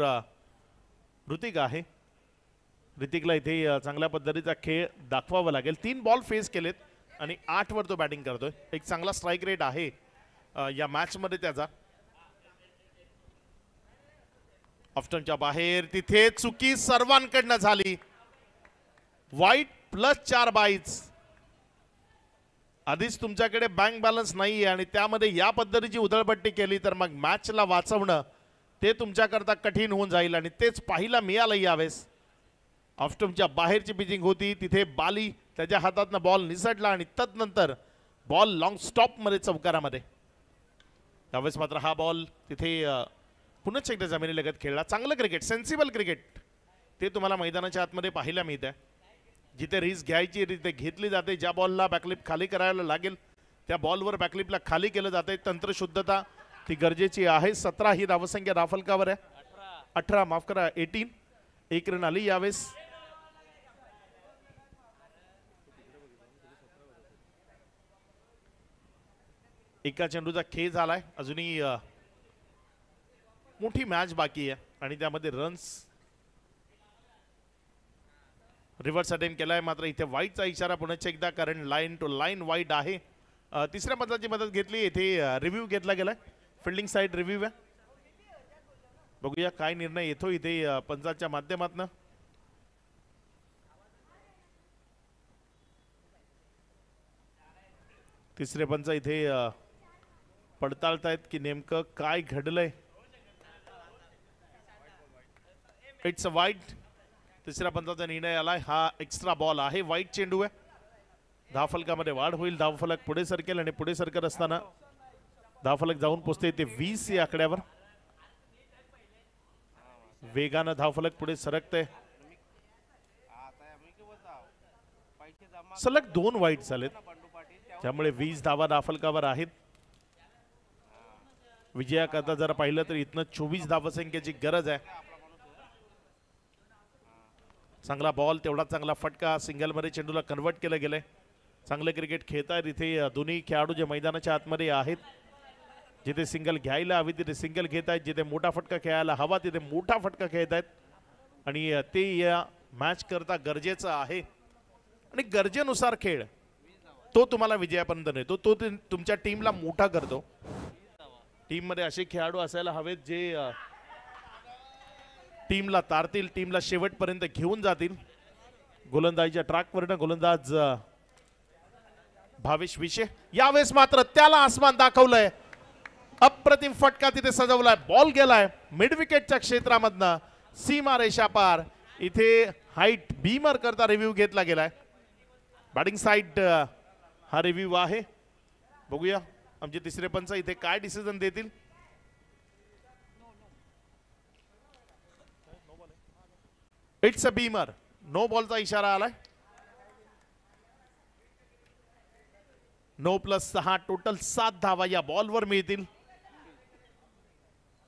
ऋतिक आहे. ऋतिकला इथे चांगल्या पद्धतीचा खेळ दाखवावा लागेल. 3 बॉल फेस केलेत आणि 8 वर तो बॅटिंग करतोय. एक चांगला स्ट्राईक रेट आहे या मॅच मध्ये त्याचा. ऑफ्टनच्या बाहेर तिथे चुकी सर्वांकडनं झाली. वाईट प्लस 4 बाईट्स. आधीच तुमच्याकडे बँक बॅलन्स नाहीये आणि त्यामध्ये या पद्धतीची उधळपट्टी केली तर मग मॅचला वाचवणं ते तुमच्याकरता कठीण होऊन जाईल आणि तेच पाहायला मिळालं यावेळेस. ऑफ्टनच्या बाहेरची पिचिंग होती, तिथे बाली त्याच्या हातातनं बॉल निसटला आणि तदनंतर बॉल लॉंग स्टॉप मध्ये चौकारामध्ये. त्यावेळेस मात्र हा बॉल तिथे पुन्हा एकदा जमिनीलगत खेळला. चांगलं क्रिकेट, सेन्सिबल क्रिकेट ते तुम्हाला मैदानाच्या आतमध्ये पाहायला मिळत आहे. जिथे रिस्क घ्यायची तिथे घेतली जाते. ज्या बॉलला बॅकलिप खाली करायला लागेल त्या बॉलवर बॅकलिपला खाली केलं जाते. तंत्रशुद्धता ती गरजेची आहे. 17 ही धावसंख्या धाफलकावर आहे. 18 माफ करा 18. 1 रन आली यावेळेस. एका चेंडूचा खेळ झालाय. अजूनही मोठी मॅच बाकी आहे आणि त्यामध्ये रन्स रिव्हर्स अटेम्प्ट केलाय. मात्र इथे वाईटचा इशारा पुन्हा एकदा, कारण लाईन टू लाईन वाईट आहे. तिसऱ्या पंचाची मदत घेतली. इथे रिव्ह्यू घेतला गेलाय. फिल्डिंग साइड रिव्ह्यू आहे. बघूया काय निर्णय येतो इथे पंचाच्या माध्यमातून. तिसरे पंच इथे पडताळतायत की नेमकं काय घडलंय. इट्स अ वाईट. तिसऱ्या पंचाचा निर्णय आलाय. हा एक्स्ट्रा बॉल आहे. वाईट चेंडू आहे. धावफलकामध्ये वाढ होईल. धावफलक पुढे सरकेल आणि पुढे सरकत असताना धावफलक जाऊन पोहोचते ते 20 या आकड्यावर. वेगानं धावफलक पुढे सरकते. सलग 2 वाईट झालेत, त्यामुळे 20 धावा धावफलकावर आहेत. विजयाकरता जर पाहिलं तर इथनं 24 धावसंख्येची गरज आहे. चांगला बॉल, तेवढा चांगला फटका. सिंगल मध्ये चेंडूला कन्वर्ट केलं गेलंय. चांगलं क्रिकेट खेळतायत इथे दोन्ही खेळाडू जे मैदानाच्या आतमध्ये आहेत. जिथे सिंगल घ्यायला हवी तिथे सिंगल घेत आहेत. जिथे मोठा फटका खेळायला हवा तिथे मोठा फटका खेळत आहेत आणि ते या मॅच करता गरजेचं आहे. आणि गरजेनुसार खेळ तो तुम्हाला विजयापर्यंत नेतो. तो तुमच्या टीमला मोठा करतो. टीम मध्ये असे खेळाडू असायला हवेत जे टीमला तारतील, टीमला शेवटपर्यंत घेऊन जातील. गोलंदाजीच्या ट्रॅकवरनं गोलंदाज भावेश विशे. यावेळेस मात्र त्याला आसमान दाखवलंय. अप्रतिम फटका तिथे सजवलाय. बॉल गेलाय मिड विकेटच्या क्षेत्रामधनं सीमा रेषा पार. इथे हाईट बीमर करता रिव्ह्यू घेतला गेलाय. बॅटिंग साइड हा रिव्ह्यू आहे. बघूया आमचे तिसरे पंच इथे काय डिसिजन देतील. It's a Beamer. नो बॉलचा इशारा आलाय. 9 + 6 टोटल 7 धावा या बॉलवर मिळतील.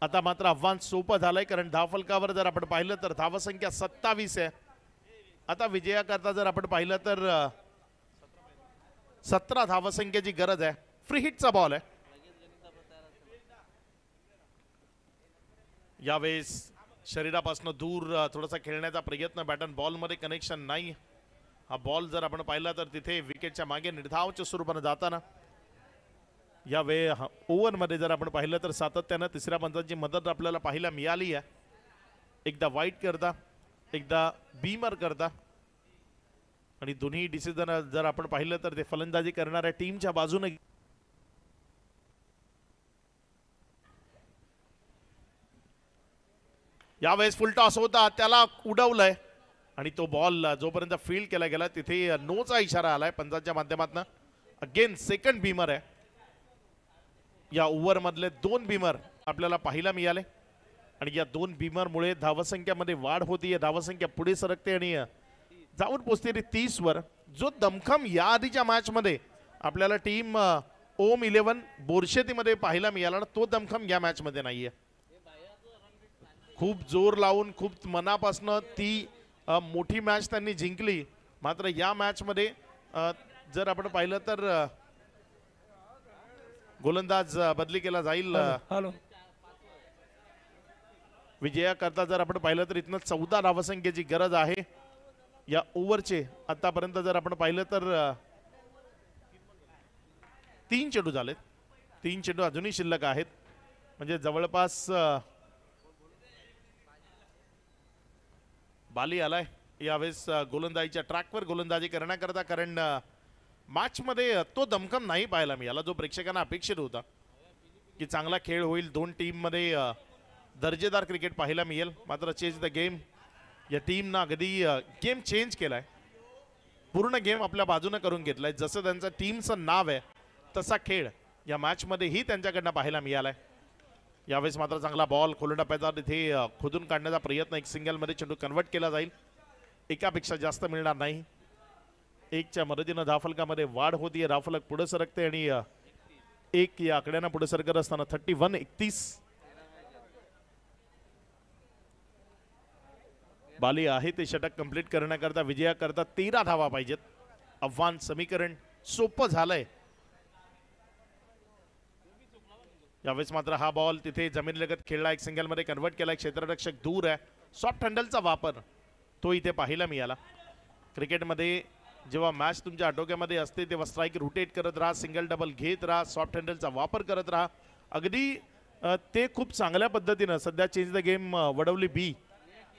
आता मात्र आव्हान सोपं झालंय, कारण धावफलकावर जर आपण पाहिलं तर धावसंख्या 27 आहे. आता विजयाकरता जर आपण पाहिलं तर 17 धावसंख्येची गरज आहे. फ्री हिटचा बॉल आहे. यावेळेस शरीरापासून दूर थोडासा खेळण्याचा प्रयत्न. बॅटन बॉल मध्ये कनेक्शन नाही. हा बॉल जर आपण पाहिला तर तिथे विकेटच्या मागे निर्धावच्या स्वरूपाने जाताना यावेळी ओव्हर मध्ये जर आपण पाहिलं तर सातत्यानं तिसऱ्या पंचांची मदत आपल्याला पाहायला मिळाली आहे. एकदा वाईट करता, एकदा बीमर करता आणि दोन्ही डिसिजन जर आपण पाहिलं तर ते फलंदाजी करणाऱ्या टीमच्या बाजूने. यावेळेस फुल टॉस होता, त्याला उडवलंय आणि तो बॉल जोपर्यंत फील्ड केला गेला तिथे नोचा इशारा आलाय पंचांच्या माध्यमातून. अगेन सेकंड बीमर आहे. या ओव्हर मधले 2 बीमर आपल्याला पाहायला मिळाले आणि या 2 बीमरमुळे धावसंख्यामध्ये वाढ होतीये. धावसंख्या पुढे सरकते आणि जाऊन पोचते 30 वर. जो दमखम या आधीच्या मॅच मध्ये आपल्याला टीम ओम 11 बोरशेतीमध्ये पाहायला मिळाला ना, तो दमखम या मॅच मध्ये नाहीये. खूप जोर लावून खूप मनापासून ती मोठी मॅच त्यांनी जिंकली. मात्र या मॅच मध्ये जर आपण पाहिलं तर गोलंदाज बदली केला जाईल. हॅलो विजयाकरता जर आपण पाहिलं तर इथनं 14 धावसंख्येची गरज आहे या ओव्हरचे. आतापर्यंत जर आपण पाहिलं तर 3 चेंडू झालेत. 3 चेंडू अजूनही शिल्लक आहेत. म्हणजे जवळपास बाली आलाय यावेळेस गोलंदाजीच्या ट्रॅकवर गोलंदाजी करण्याकरता. कारण मॅच मध्ये तो दमखम नाही पाहायला मिळाला जो प्रेक्षकांना अपेक्षित होता की चांगला खेळ होईल, 2 टीम मध्ये दर्जेदार क्रिकेट पाहायला मिळेल. मात्र चेंज द गेम या टीमनं अगदी गेम चेंज केलाय. पूर्ण गेम आपल्या बाजूने करून घेतलाय. जसं त्यांचं टीमचं नाव आहे तसा खेळ या मॅच मध्येही त्यांच्याकडनं पाहायला मिळालाय. यावेळेस मात्र चांगला बॉल खोलून टप्प्याचा तिथे खोदून काढण्याचा प्रयत्न. एक सिंगल मध्ये चेंडू कन्वर्ट केला जाईल. एकापेक्षा जास्त मिळणार नाही. 1च्या मदतीनं धावफलकामध्ये वाढ होतीये. धावफलक पुढे सरकते आणि 1 या आकड्यानं पुढे सरकत असताना 31-31 बाली आहे ते षटक कंप्लीट करण्याकरता विजयाकरता 13 धावा पाहिजेत. आव्हान समीकरण सोपं झालंय. यावेळेस मात्र हा बॉल तिथे जमिनीलगत खेळला. एक सिंगल मध्ये कन्वर्ट केला. क्षेत्ररक्षक दूर आहे. सॉफ्ट हँडलचा वापर तो इथे पाहायला मिळाला. क्रिकेटमध्ये जेव्हा मॅच तुमच्या आटोक्यामध्ये असते तेव्हा स्ट्राईक रोटेट करत राहा, सिंगल डबल घेत राहा, सॉफ्ट हँडलचा वापर करत राहा. अगदी ते खूप चांगल्या पद्धतीनं सध्या चेंज द गेम वडवली बी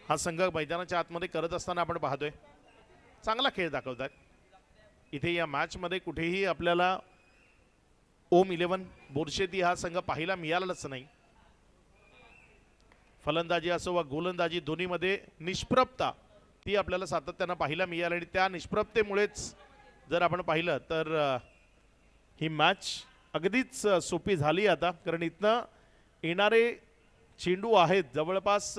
हा संघ मैदानाच्या आतमध्ये करत असताना आपण पाहतोय. चांगला खेळ दाखवतात. इथे या मॅच मध्ये कुठेही आपल्याला ओम 11 बोरशेती हा संघ पाहायला मिळालाच नाही. फलंदाजी असो वा गोलंदाजी दोन्हीमध्ये निष्प्रभता ती आपल्याला सातत्यानं पाहायला मिळाली आणि त्या निष्प्रभतेमुळेच जर आपण पाहिलं तर ही मॅच अगदीच सोपी झाली आता. कारण इथनं येणारे चेंडू आहेत जवळपास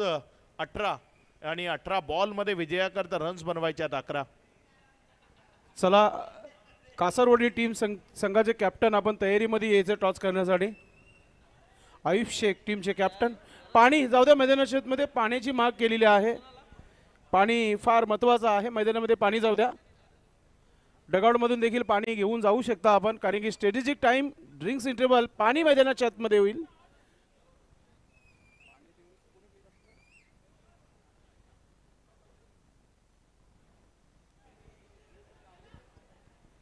18 आणि 18 बॉलमध्ये विजयाकरता रन्स बनवायचे आहेत 11. चला कासारवडी टीम संघाचे कॅप्टन आपण तयारीमध्ये यायचं टॉस करण्यासाठी. आयुष शेख टीमचे कॅप्टन. पाणी जाऊ द्या मैदानामध्ये पाण्याची माग केलेली आहे. पाणी फार महत्त्वाचं आहे. मैदानामध्ये पाणी जाऊ द्या. डगआउटमधून देखील पाणी घेऊन जाऊ शकता आपण कारण की स्ट्रॅटेजिक टाइम ड्रिंक्स इंटरव्हल पाणी मैदानाच्या आतमध्ये होईल.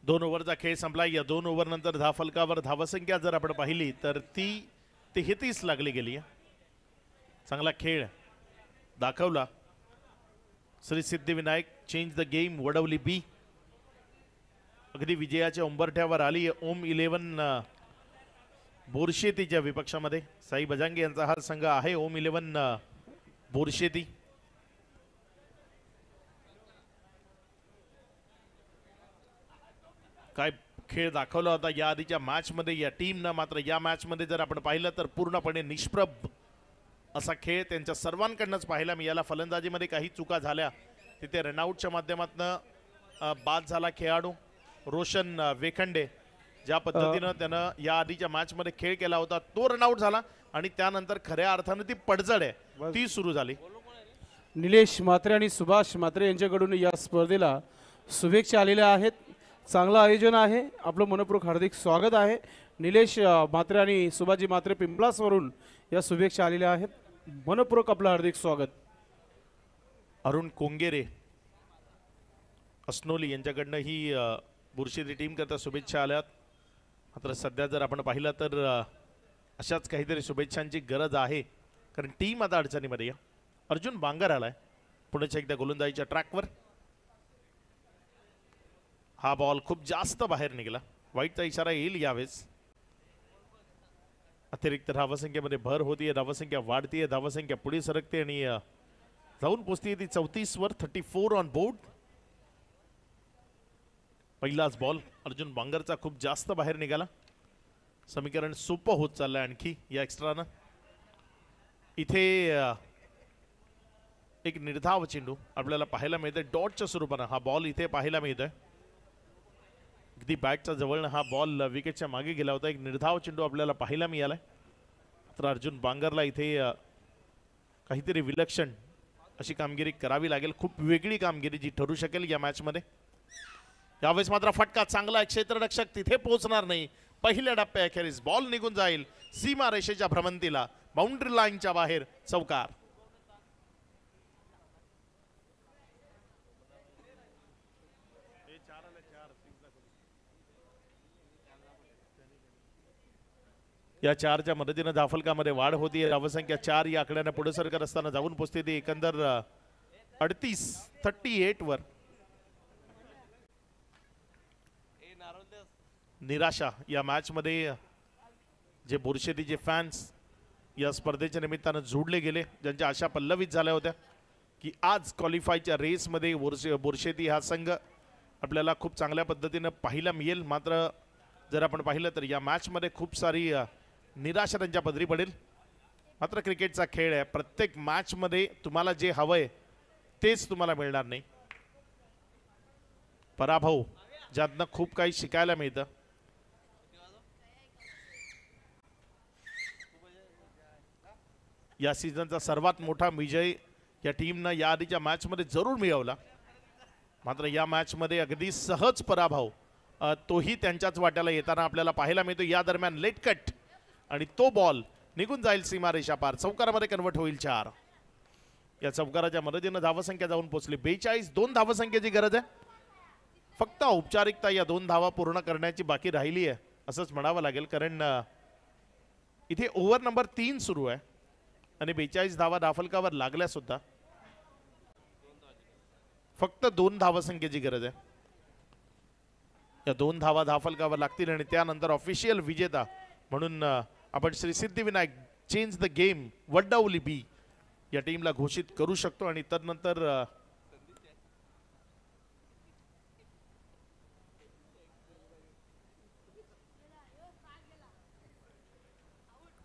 दोन ओव्हरचा खेळ संपला. या 2 ओव्हर नंतर धावफलकावर धावसंख्या जर आपण पाहिली तर ती 33 लागली गेली. चांगला खेळ दाखवला Shri Siddhivinayak. Change the game Vadavali B अगदी विजयाच्या उंबरठ्यावर आली. ओम 11 बोरशेतीच्या विपक्षामध्ये साई बजांगे यांचा हा संघ आहे. ओम 11 बोरशेती. काय खेळ दाखवला होता या आधीच्या मॅच मध्ये या टीमनं. मात्र या मॅच मध्ये जर आपण पाहिलं तर पूर्णपणे निष्प्रभ असा खेळ त्यांच्या सर्वांकडनंच पाहायला मिळाला. फलंदाजीमध्ये काही चुका झाल्या तिथे रनआउटच्या माध्यमातून बाद झाला खेळाडू रोशन वेखंडे. ज्या पद्धतीनं त्यानं या आधीच्या मॅच मध्ये खेळ केला होता तो रनआउट झाला आणि त्यानंतर खऱ्या अर्थानं ती पडझड आहे ती सुरू झाली. निलेश म्हात्रे आणि सुभाष म्हात्रे यांच्याकडून या स्पर्धेला शुभेच्छा आलेल्या आहेत. चांगलं आयोजन आहे. आपलं मनपूर्वक हार्दिक स्वागत आहे. निलेश म्हात्रे आणि सुभाषजी म्हात्रे पिंपलासवरून या शुभेच्छा आलेल्या आहेत. मनपूर्वक आपलं हार्दिक स्वागत. अरुण कोंगेरे अस्नोली यांच्याकडनं ही बुरशेती टीम करता शुभेच्छा आल्यात. मात्र सध्या जर आपण पाहिलं तर अशाच काहीतरी शुभेच्छांची गरज आहे कारण टीम आता अडचणीमध्ये आहे. अर्जुन बांगर आलाय पुण्याच्या एकदा गोलंदाजीच्या ट्रॅकवर. हा बॉल खूप जास्त बाहेर निघाला. वाईटचा इशारा येईल यावेळेस. अतिरिक्त धावसंख्येमध्ये भर होतीये, धावसंख्या वाढतीये, धावसंख्या पुढे सरकते आणि जाऊन पोचतीये ती 34 वर. 34 ऑन बोर्ड. पहिलाच बॉल अर्जुन बांगरचा खूप जास्त बाहेर निघाला. समीकरण सोपं होत चाललंय आणखी या एक्स्ट्रानं. इथे एक निर्धाव चेंडू आपल्याला पाहायला मिळतोय डॉटच्या स्वरूपानं. हा बॉल इथे पाहायला मिळतोय. अगदी बॅटच्या जवळनं हा बॉल विकेटच्या मागे गेला होता. एक निर्धाव चेंडू आपल्याला पाहायला मिळालाय. तर अर्जुन बांगरला इथे काहीतरी विलक्षण अशी कामगिरी करावी लागेल. खूप वेगळी कामगिरी जी ठरू शकेल या मॅचमध्ये. यावेळेस मात्र फटका चांगला आहे. क्षेत्ररक्षक तिथे पोहोचणार नाही. पहिल्या टप्प्याखेरीज बॉल निघून जाईल सीमा रेषेच्या भ्रमंतीला. बाउंड्री लाईनच्या बाहेर चौकार. या 4च्या मदतीनं धाफलकामध्ये वाढ होती. धावसंख्या 4 या आकड्याने पुढे सरकत असताना जाऊन पोचते ती एकंदर 38 वर. निराशा या मॅच मध्ये जे बोरशेतीचे फॅन्स या स्पर्धेच्या निमित्तानं जोडले गेले, ज्यांच्या आशा पल्लवित झाल्या होत्या की आज क्वालिफायच्या रेसमध्ये बोरशेती हा संघ आपल्याला खूप चांगल्या पद्धतीनं पाहायला मिळेल. मात्र जर आपण पाहिलं तर या मॅचमध्ये खूप सारी निराशा त्यांच्या पदरी पडेल. मात्र क्रिकेटचा खेळ आहे. प्रत्येक मॅचमध्ये तुम्हाला जे हवंय तेच तुम्हाला मिळणार नाही. पराभव ज्यातनं खूप काही शिकायला मिळतं. या सीझनचा सर्वात मोठा विजय या टीमनं या आधीच्या मॅचमध्ये जरूर मिळवला. मात्र या मॅचमध्ये अगदी सहज पराभव तोही त्यांच्याच वाट्याला येताना आपल्याला पाहायला मिळतो. या दरम्यान लेट कट आणि तो बॉल निघून जाईल सीमारेषा पार. चौकारामध्ये कन्वर्ट होईल 4. या चौकाराच्या मदतीनं धावसंख्या जाऊन पोहोचली 42. 2 धावसंख्येची गरज आहे. फक्त औपचारिकता या 2 धावा पूर्ण करण्याची बाकी राहिली आहे असंच म्हणावं लागेल. कारण इथे ओव्हर नंबर 3 सुरू आहे आणि 42 धावा धाफलकावर लागल्या सुद्धा. फक्त 2 धावसंख्येची गरज आहे. या 2 धावा धाफलकावर लागतील आणि त्यानंतर ऑफिशियल विजेता म्हणून आपण Shri Siddhivinayak change the game Vadavali B या टीमला घोषित करू शकतो. आणि तदनंतर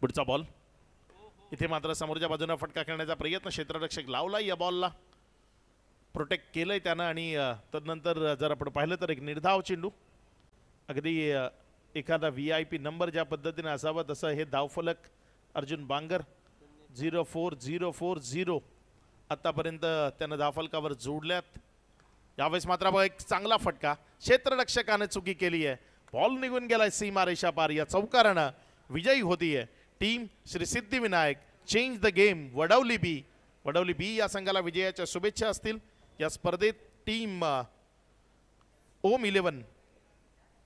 पुढचा बॉल इथे मात्र समोरच्या बाजूने फटका खेळण्याचा प्रयत्न क्षेत्ररक्षक लावला. या बॉलला प्रोटेक्ट केलंय त्यानं आणि तदनंतर जर आपण पाहिलं तर एक निर्धाव चेंडू. अगदी एखादा VIP नंबर ज्या पद्धतीने असावा तसं हे धावफलक अर्जुन बांगर 04-0-4-0 आतापर्यंत त्यानं धावफलकावर जोडल्यात. यावेळेस मात्र एक चांगला फटका. क्षेत्ररक्षकाने चुकी केली आहे. बॉल निघून गेलाय सीमारेषा पार. या चौकारानं विजयी होतीये team Shri Siddhivinayak change the game Vadavali B. Vadavali B या संघाला विजयाच्या शुभेच्छा असतील. या स्पर्धेत team Om 11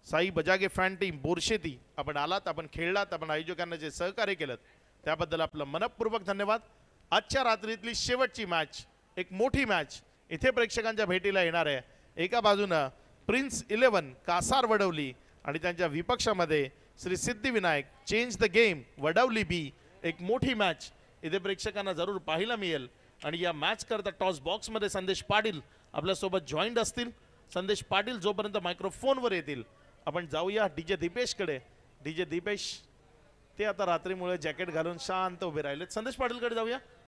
Sai Bajage fan team Borsheti आपण आलात, आपण खेळलात, आपण आयोजकांना जे सहकार्य केलं त्याबद्दल आपलं मनपूर्वक धन्यवाद. आजच्या रात्रीतली शेवटची मॅच, एक मोठी मॅच इथे प्रेक्षकांच्या भेटीला येणार आहे. एका बाजूनं प्रिन्स 11 कासार वडवली आणि त्यांच्या विपक्षामध्ये Shri Siddhivinayak change the game Vadavali B. एक मोठी मॅच इथे प्रेक्षकांना जरूर पाहायला मिळेल. आणि या मॅच करता टॉस बॉक्समध्ये संदेश पाटील आपल्यासोबत जॉईंट असतील. संदेश पाटील जोपर्यंत मायक्रोफोनवर येतील आपण जाऊया DJ दीपेशकडे. DJ दीपेश ते आता रात्रीमुळे जॅकेट घालून शांत उभे राहिलेत. संदेश पाटीलकडे जाऊया.